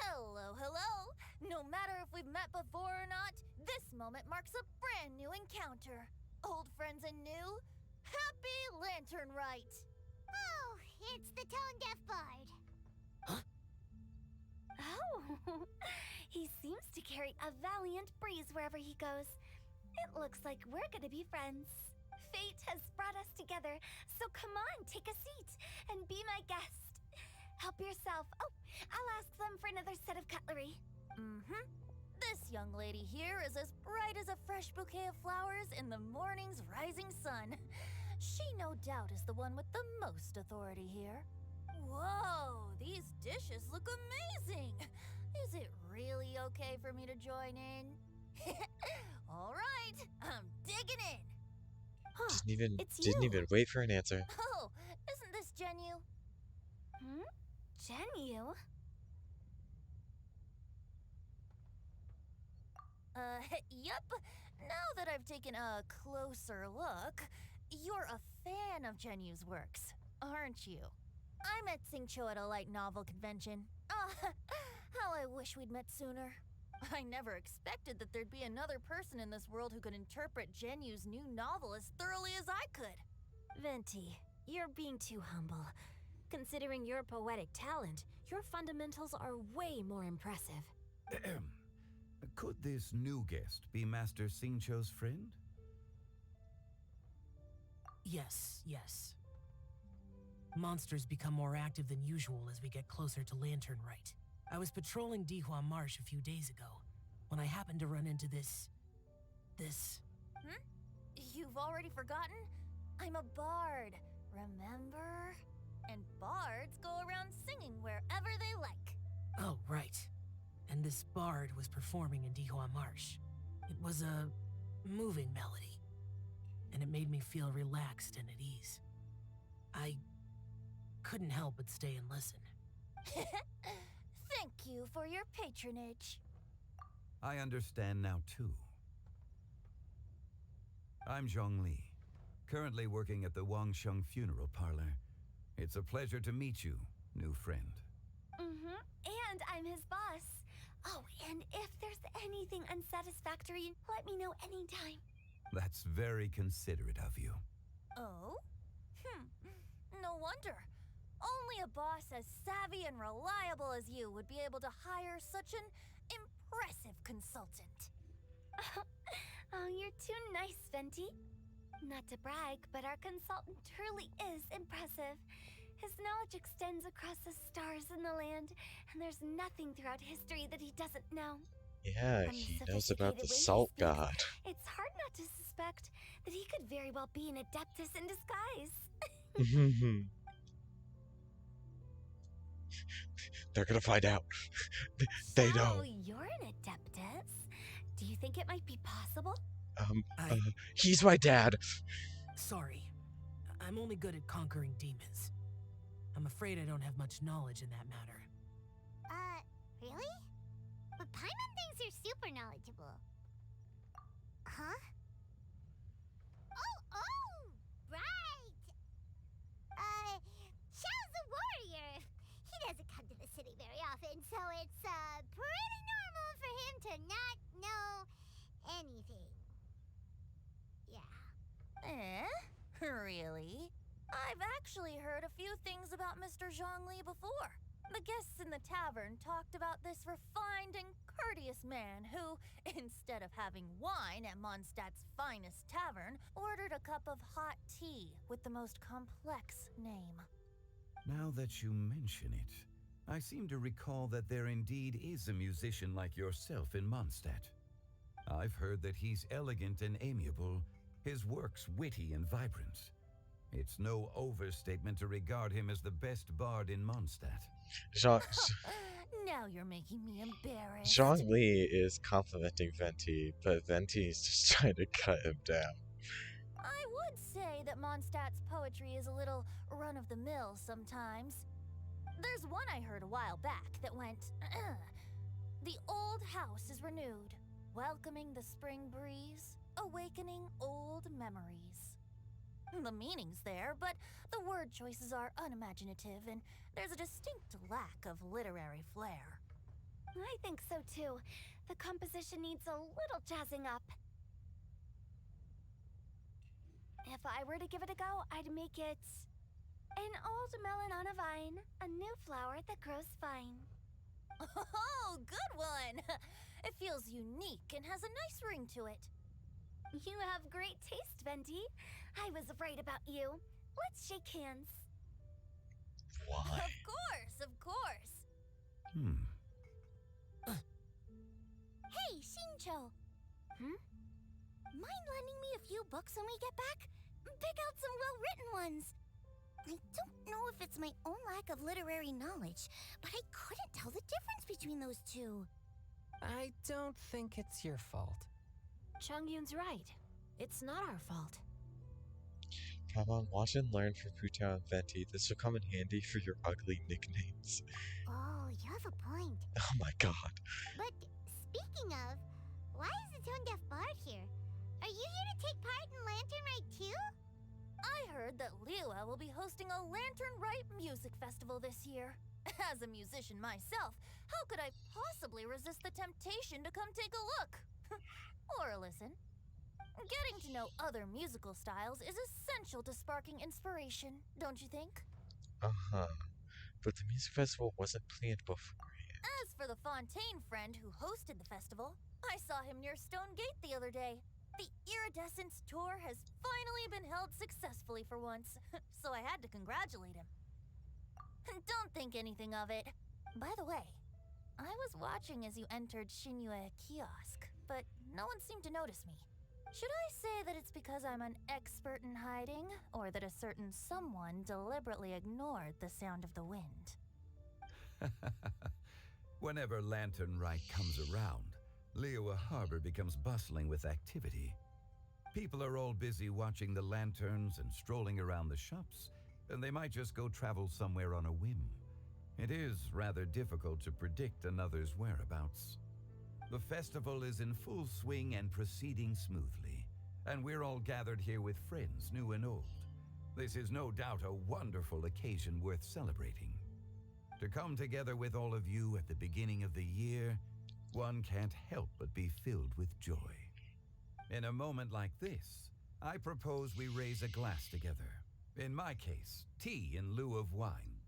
Hello, hello. No matter if we've met before or not, this moment marks a brand new encounter. Old friends and new. Happy Lantern Rite. Oh, it's the tone-deaf bard. Oh, he seems to carry a valiant breeze wherever he goes. It looks like we're gonna be friends. Fate has brought us together, so come on, take a seat and be my guest. Help yourself. Oh, I'll ask them for another set of cutlery. This young lady here is as bright as a fresh bouquet of flowers in the morning's rising sun. She no doubt is the one with the most authority here. Whoa, these dishes look amazing. Is it really okay for me to join in? All right, I'm digging in. Didn't even wait for an answer. Oh, isn't this Genu? Genu? Yep. Now that I've taken a closer look, you're a fan of Genu's works, aren't you? I met Xingqiu at a light novel convention. How I wish we'd met sooner. I never expected that there'd be another person in this world who could interpret Genu's new novel as thoroughly as I could. Venti, you're being too humble. Considering your poetic talent, your fundamentals are way more impressive. Could this new guest be Master Xingqiu's friend? Yes. Monsters become more active than usual as we get closer to Lantern Rite. I was patrolling Dihua Marsh a few days ago when I happened to run into this... You've already forgotten? I'm a bard, remember? And bards go around singing wherever they like. Oh, right. And this bard was performing in Dihua Marsh. It was a moving melody, and it made me feel relaxed and at ease. I couldn't help but stay and listen. Thank you for your patronage. I understand now, too. I'm Zhongli, currently working at the Wangsheng Funeral Parlor. It's a pleasure to meet you, new friend. And I'm his boss. Oh, and if there's anything unsatisfactory, let me know anytime. That's very considerate of you. Oh? No wonder. Only a boss as savvy and reliable as you would be able to hire such an impressive consultant. Oh, you're too nice, Venti. Not to brag, but our consultant truly is impressive. His knowledge extends across the stars and the land, and there's nothing throughout history that he doesn't know. Yeah, he knows about the Salt God. It's hard not to suspect that he could very well be an Adeptus in disguise. They're gonna find out. They know. So, you're an Adeptus? Do you think it might be possible? He's my dad. Sorry. I'm only good at conquering demons. I'm afraid I don't have much knowledge in that matter. Really? But Paimon thinks you're super knowledgeable. Huh? Oh, right! Xiao's a warrior. He doesn't come to the city very often, so it's, pretty normal for him to not know anything. Yeah. Really? I've actually heard a few things about Mr. Zhongli before. The guests in the tavern talked about this refined and courteous man who, instead of having wine at Mondstadt's finest tavern, ordered a cup of hot tea with the most complex name. Now that you mention it, I seem to recall that there indeed is a musician like yourself in Mondstadt. I've heard that he's elegant and amiable, his works witty and vibrant. It's no overstatement to regard him as the best bard in Mondstadt. Zhang, Now you're making me embarrassed. Zhongli is complimenting Venti, but Venti is just trying to cut him down. I would say that Mondstadt's poetry is a little run-of-the-mill sometimes. There's one I heard a while back that went, "The old house is renewed, welcoming the spring breeze, awakening old memories." The meaning's there, but the word choices are unimaginative, and there's a distinct lack of literary flair. I think so too. The composition needs a little jazzing up. If I were to give it a go, I'd make it an old melon on a vine, a new flower that grows fine. Oh, good one! It feels unique and has a nice ring to it. You have great taste, Venti. I was right about you. Let's shake hands. Why? Of course. Hey, Shincho. Mind lending me a few books when we get back? Pick out some well-written ones. I don't know if it's my own lack of literary knowledge, but I couldn't tell the difference between those two. I don't think it's your fault. Chongyun's right. It's not our fault. Paimon, watch and learn from Putao and Venti. This will come in handy for your ugly nicknames. Oh, you have a point. Oh my god. But speaking of, why is the Tone Deaf Bard here? Are you here to take part in Lantern Rite too? I heard that Liyue will be hosting a Lantern Rite music festival this year. As a musician myself, how could I possibly resist the temptation to come take a look? Or listen. Getting to know other musical styles is essential to sparking inspiration, don't you think? Uh-huh. But the music festival wasn't planned beforehand. As for the Fontaine friend who hosted the festival, I saw him near Stone Gate the other day. The Iridescence tour has finally been held successfully for once, so I had to congratulate him. Don't think anything of it. By the way, I was watching as you entered Shinyue Kiosk, but no one seemed to notice me. Should I say that it's because I'm an expert in hiding, or that a certain someone deliberately ignored the sound of the wind? Whenever Lantern Rite comes around, Liyue Harbor becomes bustling with activity. People are all busy watching the lanterns and strolling around the shops, and they might just go travel somewhere on a whim. It is rather difficult to predict another's whereabouts. The festival is in full swing and proceeding smoothly, and we're all gathered here with friends, new and old. This is no doubt a wonderful occasion worth celebrating. To come together with all of you at the beginning of the year, one can't help but be filled with joy. In a moment like this, I propose we raise a glass together. In my case, tea in lieu of wine.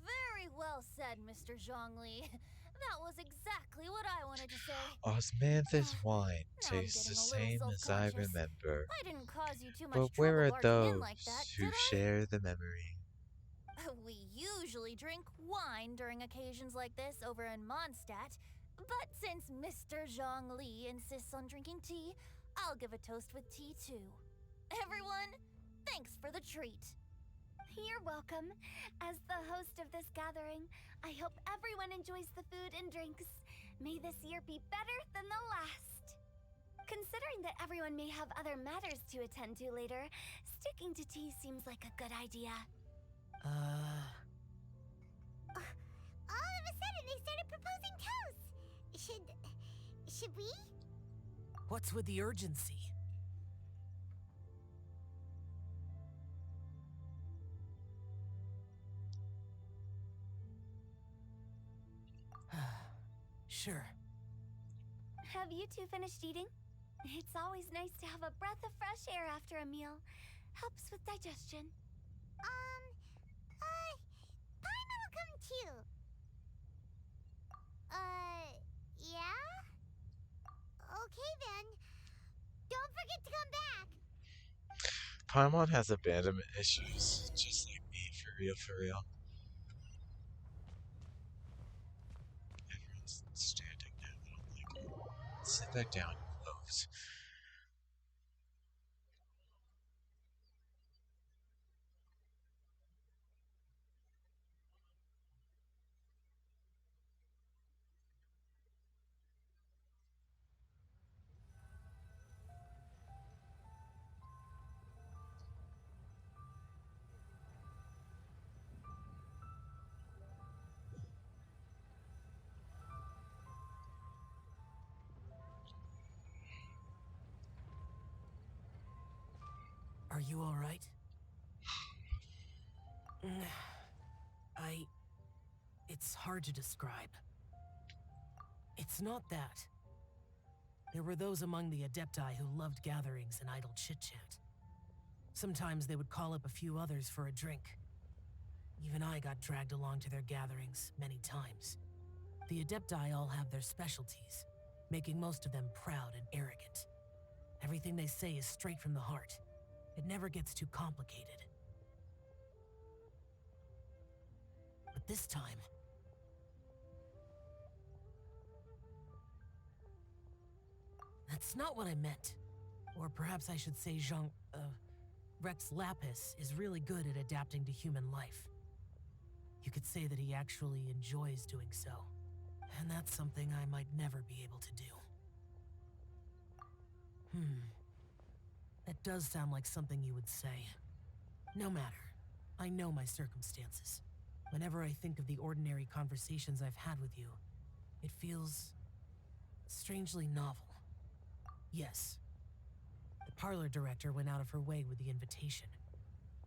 Very well said, Mr. Zhongli. That was exactly what I wanted to say. Osmanthus wine Now I'm tastes the getting a little same as I self-conscious. remember. I didn't cause you too much But trouble where are barging in those like that, who did I? share the memory? We usually drink wine during occasions like this over in Mondstadt, but since Mr. Zhongli insists on drinking tea, I'll give a toast with tea too. Everyone, thanks for the treat. You're welcome. As the host of this gathering, I hope everyone enjoys the food and drinks. May this year be better than the last. Considering that everyone may have other matters to attend to later, sticking to tea seems like a good idea. All of a sudden, they started proposing toasts. Should we? What's with the urgency? Sure. Have you two finished eating? It's always nice to have a breath of fresh air after a meal. Helps with digestion. Paimon will come too. Yeah? Okay then. Don't forget to come back. Paimon has abandonment issues, just like me, for real, for real. Everyone's standing now, I don't like back down, you loaves. Are you all right? It's hard to describe. It's not that. There were those among the Adepti who loved gatherings and idle chit-chat. Sometimes they would call up a few others for a drink. Even I got dragged along to their gatherings many times. The Adepti all have their specialties, making most of them proud and arrogant. Everything they say is straight from the heart. It never gets too complicated. But this time... That's not what I meant. Or perhaps I should say Rex Lapis is really good at adapting to human life. You could say that he actually enjoys doing so. And that's something I might never be able to do. That does sound like something you would say. No matter. I know my circumstances. Whenever I think of the ordinary conversations I've had with you, it feels strangely novel. Yes. The parlor director went out of her way with the invitation,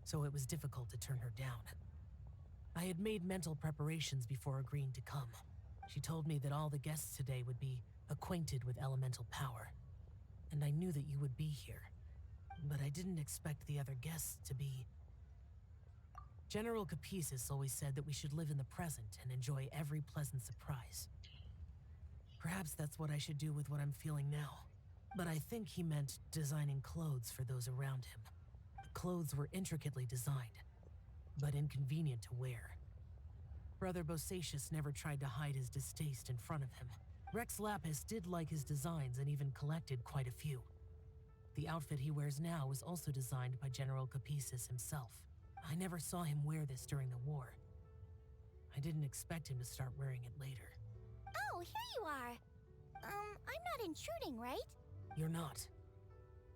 so it was difficult to turn her down. I had made mental preparations before agreeing to come. She told me that all the guests today would be acquainted with elemental power, and I knew that you would be here, but I didn't expect the other guests to be... General Capisis always said that we should live in the present and enjoy every pleasant surprise. Perhaps that's what I should do with what I'm feeling now. But I think he meant designing clothes for those around him. The clothes were intricately designed, but inconvenient to wear. Brother Bosacius never tried to hide his distaste in front of him. Rex Lapis did like his designs and even collected quite a few. The outfit he wears now was also designed by General Capisis himself. I never saw him wear this during the war. I didn't expect him to start wearing it later. Oh, here you are. I'm not intruding, right? You're not.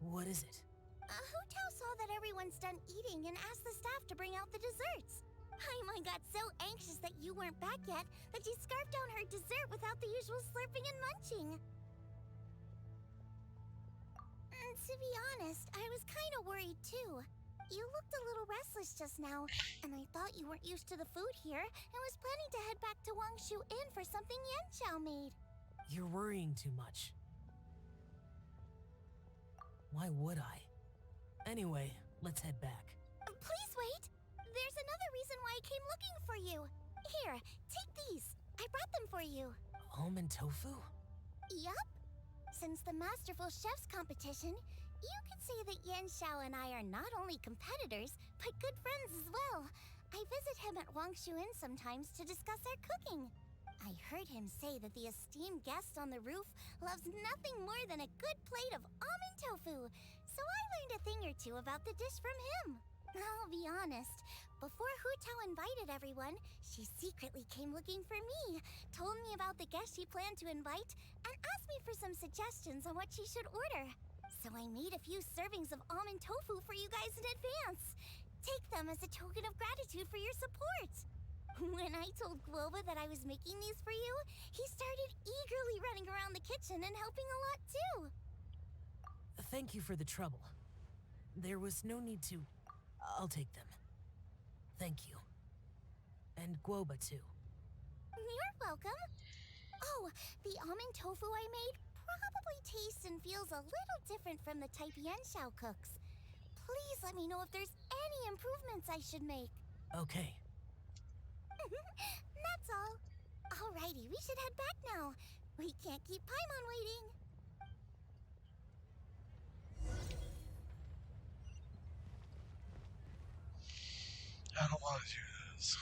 What is it? Hu Tao saw that everyone's done eating and asked the staff to bring out the desserts. Paimon got so anxious that you weren't back yet that she scarfed down her dessert without the usual slurping and munching. To be honest, I was kind of worried too. You looked a little restless just now, and I thought you weren't used to the food here and was planning to head back to Wangshu Inn for something Yanxiao made. You're worrying too much. Why would I? Anyway, let's head back. Please wait! There's another reason why I came looking for you. Here, take these. I brought them for you. Almond tofu? Yup. Since the Masterful Chef's competition, you could say that Yanxiao and I are not only competitors, but good friends as well. I visit him at Wangshu Inn sometimes to discuss our cooking. I heard him say that the esteemed guest on the roof loves nothing more than a good plate of almond tofu, so I learned a thing or two about the dish from him. I'll be honest, before Hu Tao invited everyone, she secretly came looking for me, told me about the guests she planned to invite, and asked me for some suggestions on what she should order. So I made a few servings of almond tofu for you guys in advance. Take them as a token of gratitude for your support. When I told Guoba that I was making these for you, he started eagerly running around the kitchen and helping a lot too. Thank you for the trouble. There was no need to... I'll take them. Thank you. And Guoba too. You're welcome. Oh, the almond tofu I made probably tastes and feels a little different from the type Yanxiao cooks. Please let me know if there's any improvements I should make. Okay. That's all. Alrighty, we should head back now. We can't keep Paimon waiting. I don't want to do this.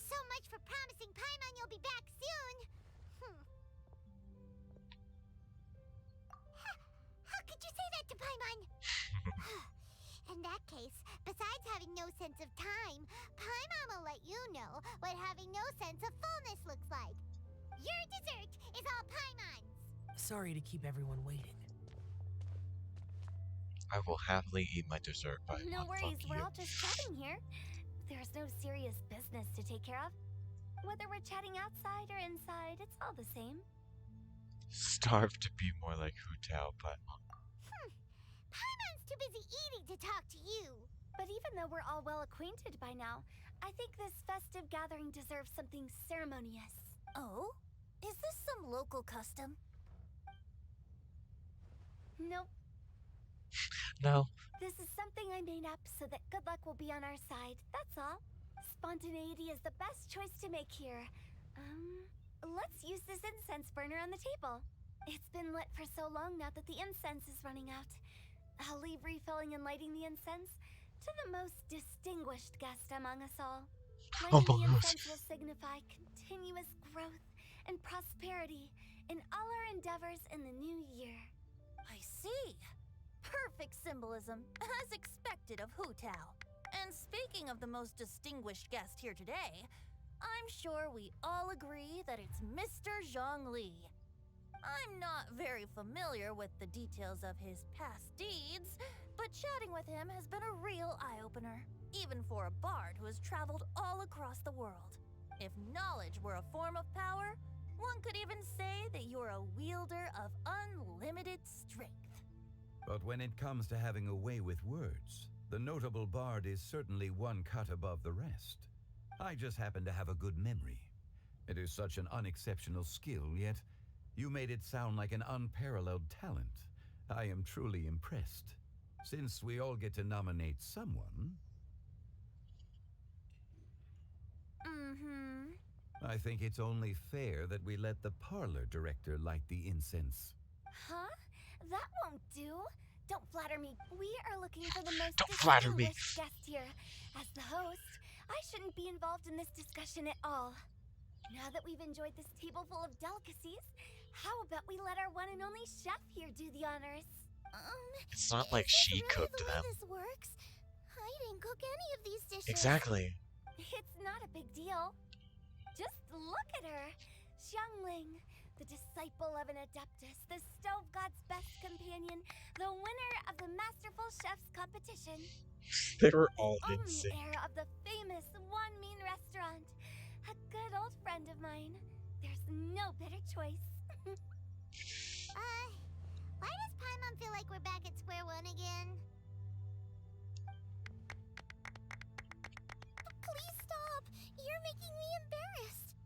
So much for promising Paimon you'll be back soon. How could you say that to Paimon? In that case, besides having no sense of time, Paimon will let you know what having no sense of fullness looks like. Your dessert is all Paimon's. Sorry to keep everyone waiting. I will happily eat my dessert by No worries, fuck we're you. all just chatting here. There's no serious business to take care of. Whether we're chatting outside or inside, it's all the same. Starved to be more like Hu Tao, but Paimon's too busy eating to talk to you. But even though we're all well acquainted by now, I think this festive gathering deserves something ceremonious. Oh? Is this some local custom? Nope. no. This is something I made up so that good luck will be on our side, that's all. Spontaneity is the best choice to make here. Let's use this incense burner on the table. It's been lit for so long now that the incense is running out. I'll leave refilling and lighting the incense to the most distinguished guest among us all. Lighting the incense will signify continuous growth and prosperity in all our endeavors in the new year. I see. Perfect symbolism, as expected of Hu Tao. And speaking of the most distinguished guest here today, I'm sure we all agree that it's Mr. Zhongli. I'm not very familiar with the details of his past deeds, but chatting with him has been a real eye-opener, even for a bard who has traveled all across the world. If knowledge were a form of power, one could even say that you're a wielder of unlimited strength. But when it comes to having a way with words, the notable bard is certainly one cut above the rest. I just happen to have a good memory. It is such an unexceptional skill, yet you made it sound like an unparalleled talent. I am truly impressed. Since we all get to nominate someone, I think it's only fair that we let the parlor director light the incense. Huh? That won't do. Don't flatter me. We are looking for the most distinguished guest here. As the host, I shouldn't be involved in this discussion at all. Now that we've enjoyed this table full of delicacies, how about we let our one and only chef here do the honors? It's not like she cooked the them. way this works? I didn't cook any of these dishes. Exactly. It's not a big deal. Just look at her. Xiangling, the disciple of an adeptus, the stove god's best companion, the winner of the Masterful Chef's competition. They were all Only insane. heir of the famous One Mean restaurant. A good old friend of mine. There's no better choice. Why does Paimon feel like we're back at square one again? Please stop! You're making me embarrassed.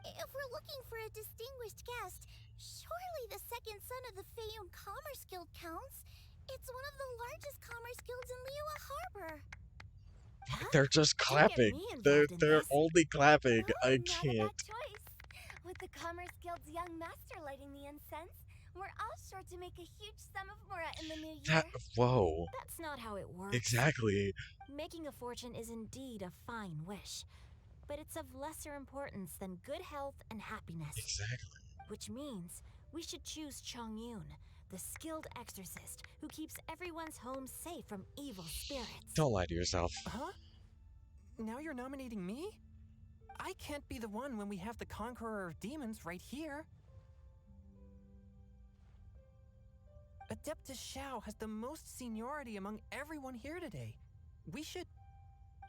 If we're looking for a distinguished guest, surely the second son of the Feiyun Commerce Guild counts. It's one of the largest commerce guilds in Liyue Harbor. They're just clapping. They're only clapping. I can't. Choice. With the Commerce Guild's young master lighting the incense, we're all sure to make a huge sum of mora in the new year. Whoa. That's not how it works. Exactly. Making a fortune is indeed a fine wish, but it's of lesser importance than good health and happiness. Exactly. Which means we should choose Chongyun, the skilled exorcist who keeps everyone's home safe from evil spirits. Don't lie to yourself. Huh? Now you're nominating me? I can't be the one when we have the Conqueror of Demons right here. Adeptus Xiao has the most seniority among everyone here today. We should...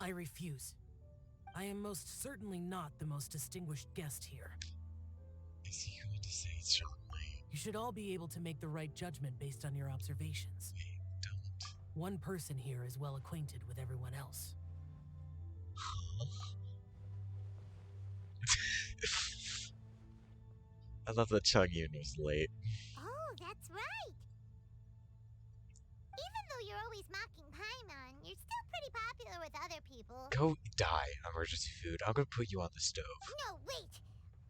I refuse. I am most certainly not the most distinguished guest here. Is he going to say Zhongli? You should all be able to make the right judgment based on your observations. Don't. One person here is well acquainted with everyone else. I love that Chongyun was late. Oh, that's right. Even though you're always mocking Paimon, you're still pretty popular with other people. Go die. Emergency food. I'm gonna put you on the stove. No, wait.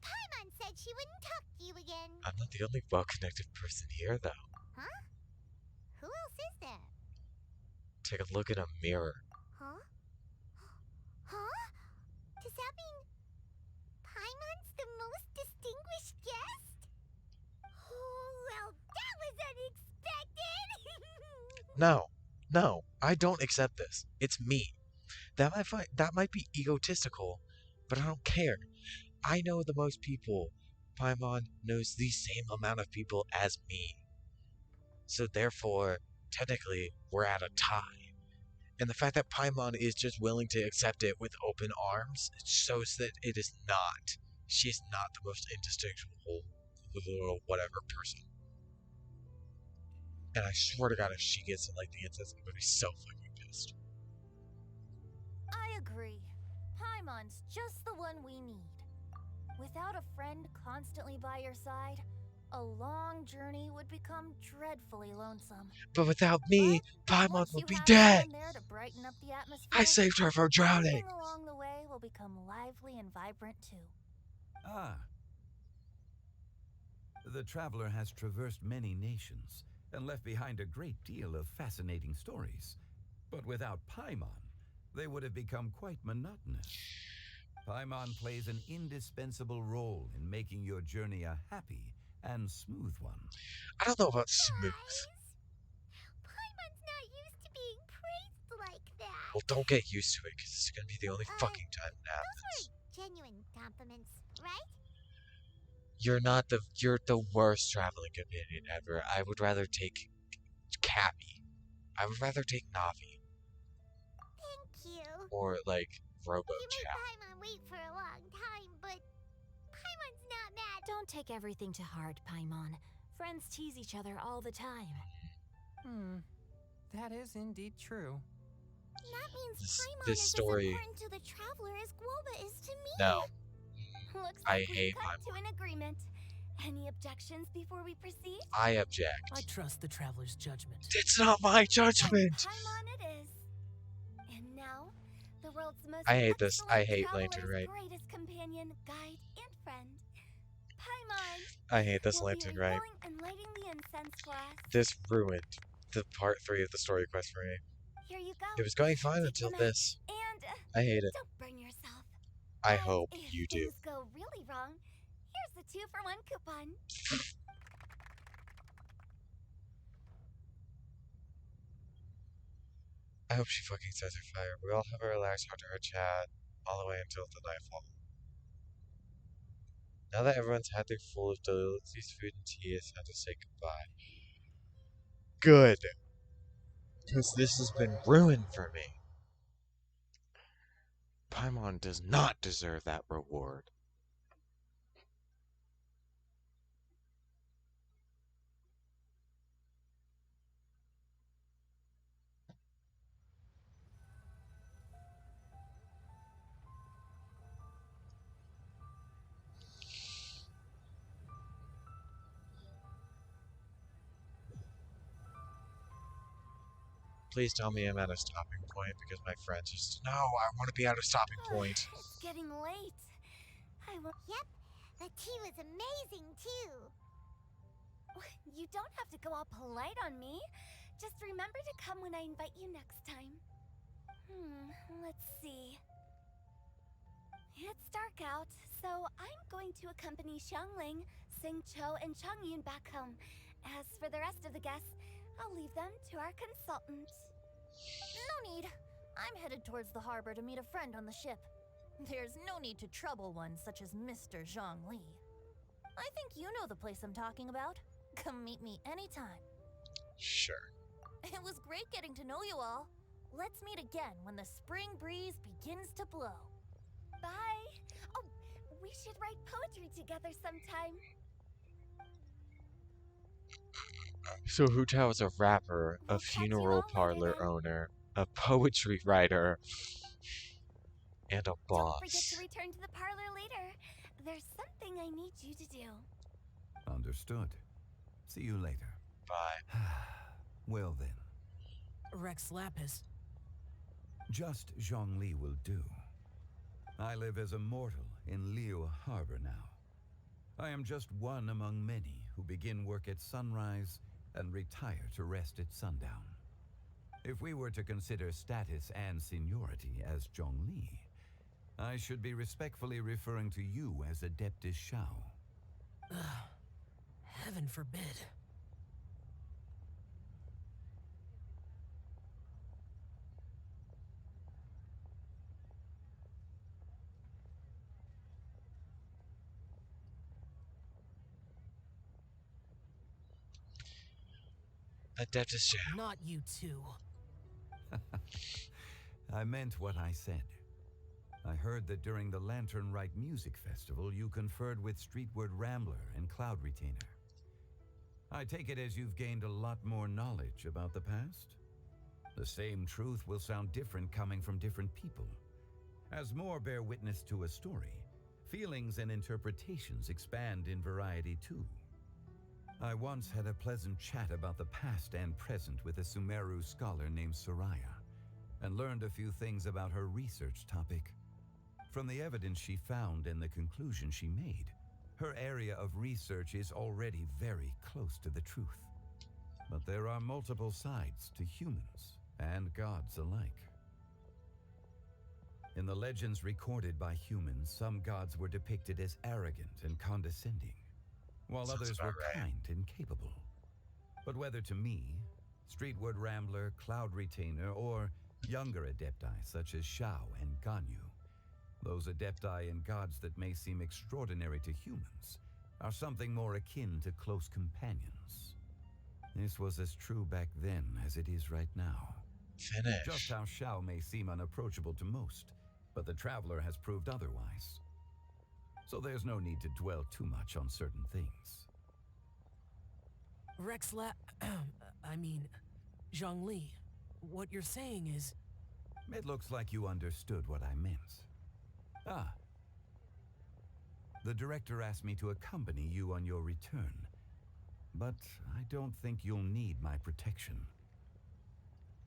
Paimon said she wouldn't talk to you again. I'm not the only well-connected person here, though. Huh? Who else is there? Take a look in a mirror. Huh? Huh? Does that mean distinguished guest? Oh, well, that was unexpected! No, I don't accept this. It's me. That might be egotistical, but I don't care. I know the most people. Paimon knows the same amount of people as me. So therefore, technically, we're at a tie. And the fact that Paimon is just willing to accept it with open arms shows that it is not. She's not the most indistinguishable little whatever person. And I swear to God, if she gets like the incense, I'm gonna be so fucking pissed. I agree. Paimon's just the one we need. Without a friend constantly by your side, a long journey would become dreadfully lonesome. But without me, Paimon Once would you be have dead! someone there to brighten up the atmosphere, I saved her from drowning! everything along the way will become lively and vibrant too. Ah. The traveler has traversed many nations and left behind a great deal of fascinating stories. But without Paimon, they would have become quite monotonous. Paimon plays an indispensable role in making your journey a happy and smooth one. I don't know about smooth. Paimon's not used to being praised like that. Well, don't get used to it, because it's gonna be the only fucking time it happens. Those were genuine compliments, right? You're the worst traveling companion ever. I would rather take Cappy. I would rather take Navi. Thank you. Or, like, Robo You made Chat. Paimon wait for a long time, but Paimon's not mad. Don't take everything to heart, Paimon. Friends tease each other all the time. That is indeed true. That means Paimon This is story. as important to the traveler as Guoba is to me. No. Looks I like we've hate come to an agreement. Any objections before we proceed? I object. I trust the traveler's judgment. It's not my judgment! Paimon it is. And now, the world's most I hate this. I excellent hate Lantern traveler's Rite. greatest companion, guide, and friend. Paimon I hate this will be Lantern Rite. refilling and lighting the incense for us. This ruined the part 3 of the story quest for me. Here you go. It was going fine Take until the this. match and I hate it. don't burn yourself. I And hope if you do. things go really wrong, here's the 2-for-1 coupon. I hope she fucking sets her fire. We all have a relaxed heart-to-heart chat all the way until the nightfall. Now that everyone's had their full of delicious food and tea, it's time to say goodbye. Good. Because this has been ruined for me. Paimon does not deserve that reward. Please tell me I'm at a stopping point because my friends just no, I want to be at a stopping point. It's getting late. Yep, the tea was amazing too. You don't have to go all polite on me. Just remember to come when I invite you next time. Let's see. It's dark out, so I'm going to accompany Xiangling, Xingqiu, and Changyun back home. As for the rest of the guests, I'll leave them to our consultant. No need. I'm headed towards the harbor to meet a friend on the ship. There's no need to trouble one such as Mr. Zhongli. I think you know the place I'm talking about. Come meet me anytime. Sure. It was great getting to know you all. Let's meet again when the spring breeze begins to blow. Bye. Oh, we should write poetry together sometime. So Hu Tao is a rapper, a funeral parlor owner, a poetry writer, and a Don't forget boss. to return to the parlor later. There's something I need you to do. Understood. See you later. Bye. Well then. Rex Lapis. Just Zhongli will do. I live as a mortal in Liu Harbor now. I am just one among many who begin work at sunrise and retire to rest at sundown. If we were to consider status and seniority as Zhongli, I should be respectfully referring to you as Adeptus Shao. Heaven forbid. Adeptus Chow. Not you too. I meant what I said. I heard that during the Lantern Rite Music Festival, you conferred with Streetward Rambler and Cloud Retainer. I take it as you've gained a lot more knowledge about the past? The same truth will sound different coming from different people. As more bear witness to a story, feelings and interpretations expand in variety too. I once had a pleasant chat about the past and present with a Sumeru scholar named Soraya, and learned a few things about her research topic. From the evidence she found and the conclusion she made, her area of research is already very close to the truth. But there are multiple sides to humans and gods alike. In the legends recorded by humans, some gods were depicted as arrogant and condescending, while others were kind and capable. But whether to me, Streetward Rambler, Cloud Retainer, or younger adepti such as Shao and Ganyu, those adepti and gods that may seem extraordinary to humans are something more akin to close companions. This was as true back then as it is right now. Finish. Just how Shao may seem unapproachable to most, but the Traveler has proved otherwise. So there's no need to dwell too much on certain things. Zhongli, what you're saying is... It looks like you understood what I meant. Ah. The director asked me to accompany you on your return, but I don't think you'll need my protection.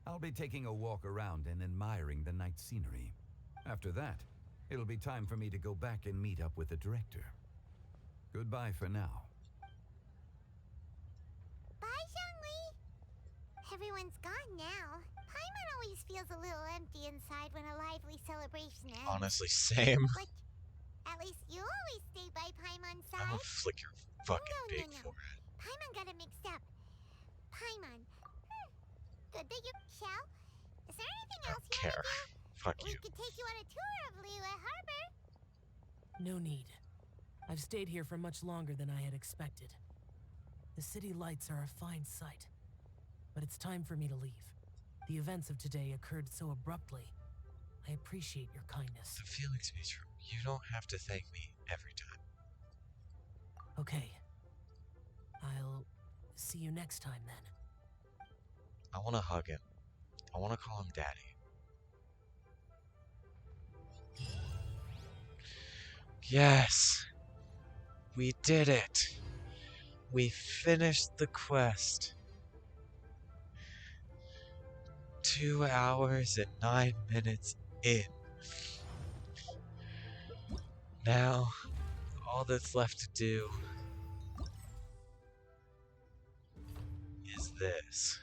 I'll be taking a walk around and admiring the night scenery. After that, it'll be time for me to go back and meet up with the director. Goodbye for now. Bye, Zhongli. Everyone's gone now. Paimon always feels a little empty inside when a lively celebration ends. Honestly, same. But at least you always stay by Paimon's side. I'm gonna flick your fucking big No. forehead. Paimon got it mixed up. Paimon. Good that you... Shao? Is there anything else you want to do? Fuck We you. could take you on a tour of Liyue Harbor. No need. I've stayed here for much longer than I had expected. The city lights are a fine sight, but it's time for me to leave. The events of today occurred so abruptly. I appreciate your kindness. The feeling's mutual. You don't have to thank me every time. Okay. I'll see you next time then. I want to hug him. I want to call him Daddy. Yes! We did it! We finished the quest. 2 hours and 9 minutes in. Now, all that's left to do is this.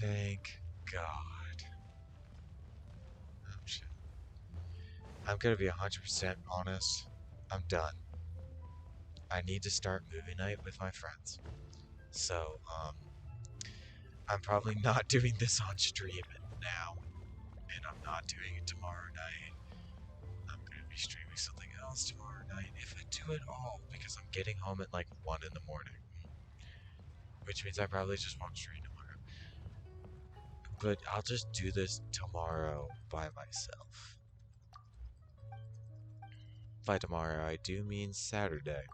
Thank God. Oh shit. I'm gonna be 100% honest. I'm done. I need to start movie night with my friends. So, I'm probably not doing this on stream now. And I'm not doing it tomorrow night. I'm gonna be streaming something else tomorrow night, if I do at all, because I'm getting home at like 1 in the morning. Which means I probably just won't stream tomorrow. But I'll just do this tomorrow by myself. By tomorrow, I do mean Saturday.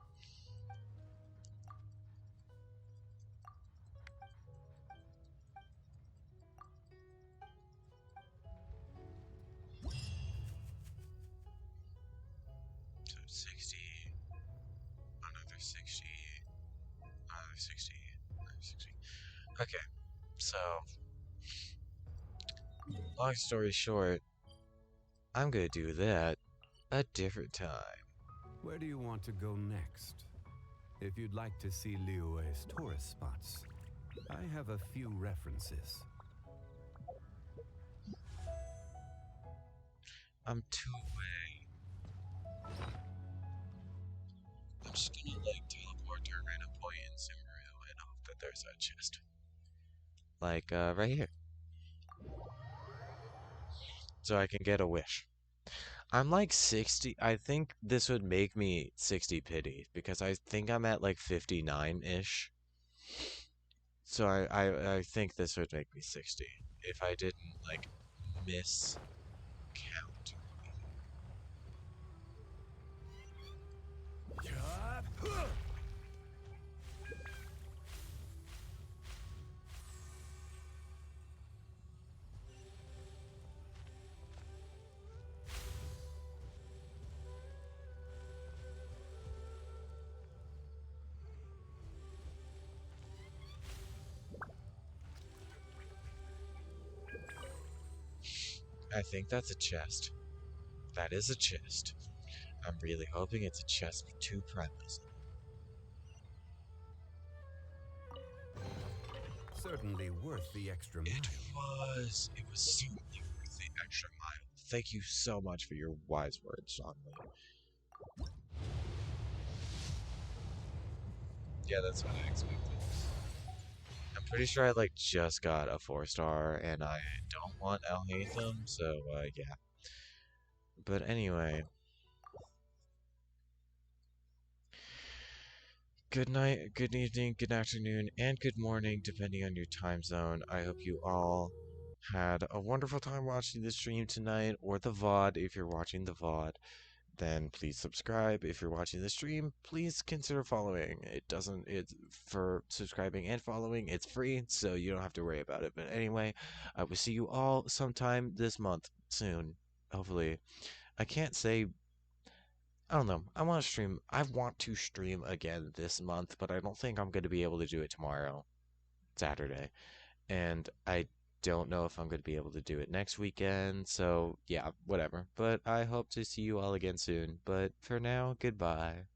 So 60, another 60, another 60, another 60. Okay, so long story short, I'm gonna do that a different time. Where do you want to go next? If you'd like to see Liyue's tourist spots, I have a few references. I'm 2 away. I'm just gonna like teleport to a random point in Sumeru and hope that there's a chest. Like right here. So I can get a wish. I'm like 60. I think this would make me 60 pity because I think I'm at like 59-ish. So I think this would make me 60 if I didn't like miss count. I think that's a chest. That is a chest. I'm really hoping it's a chest with 2 primals. Certainly worth the extra mile. It was certainly worth the extra mile. Thank you so much for your wise words, Shanley. Yeah, that's what I expected. I'm pretty sure I like just got a 4-star and I don't want El Hatham, so yeah. But anyway. Good night, good evening, good afternoon, and good morning, depending on your time zone. I hope you all had a wonderful time watching the stream tonight, or the VOD if you're watching the VOD. Then please subscribe. If you're watching the stream, please consider following. It's for subscribing and following, it's free, so you don't have to worry about it. But anyway, I will see you all sometime this month, soon, hopefully. I can't say, I don't know. I want to stream again this month, but I don't think I'm going to be able to do it tomorrow, Saturday. And I don't know if I'm going to be able to do it next weekend, so yeah, whatever. But I hope to see you all again soon. But for now, goodbye.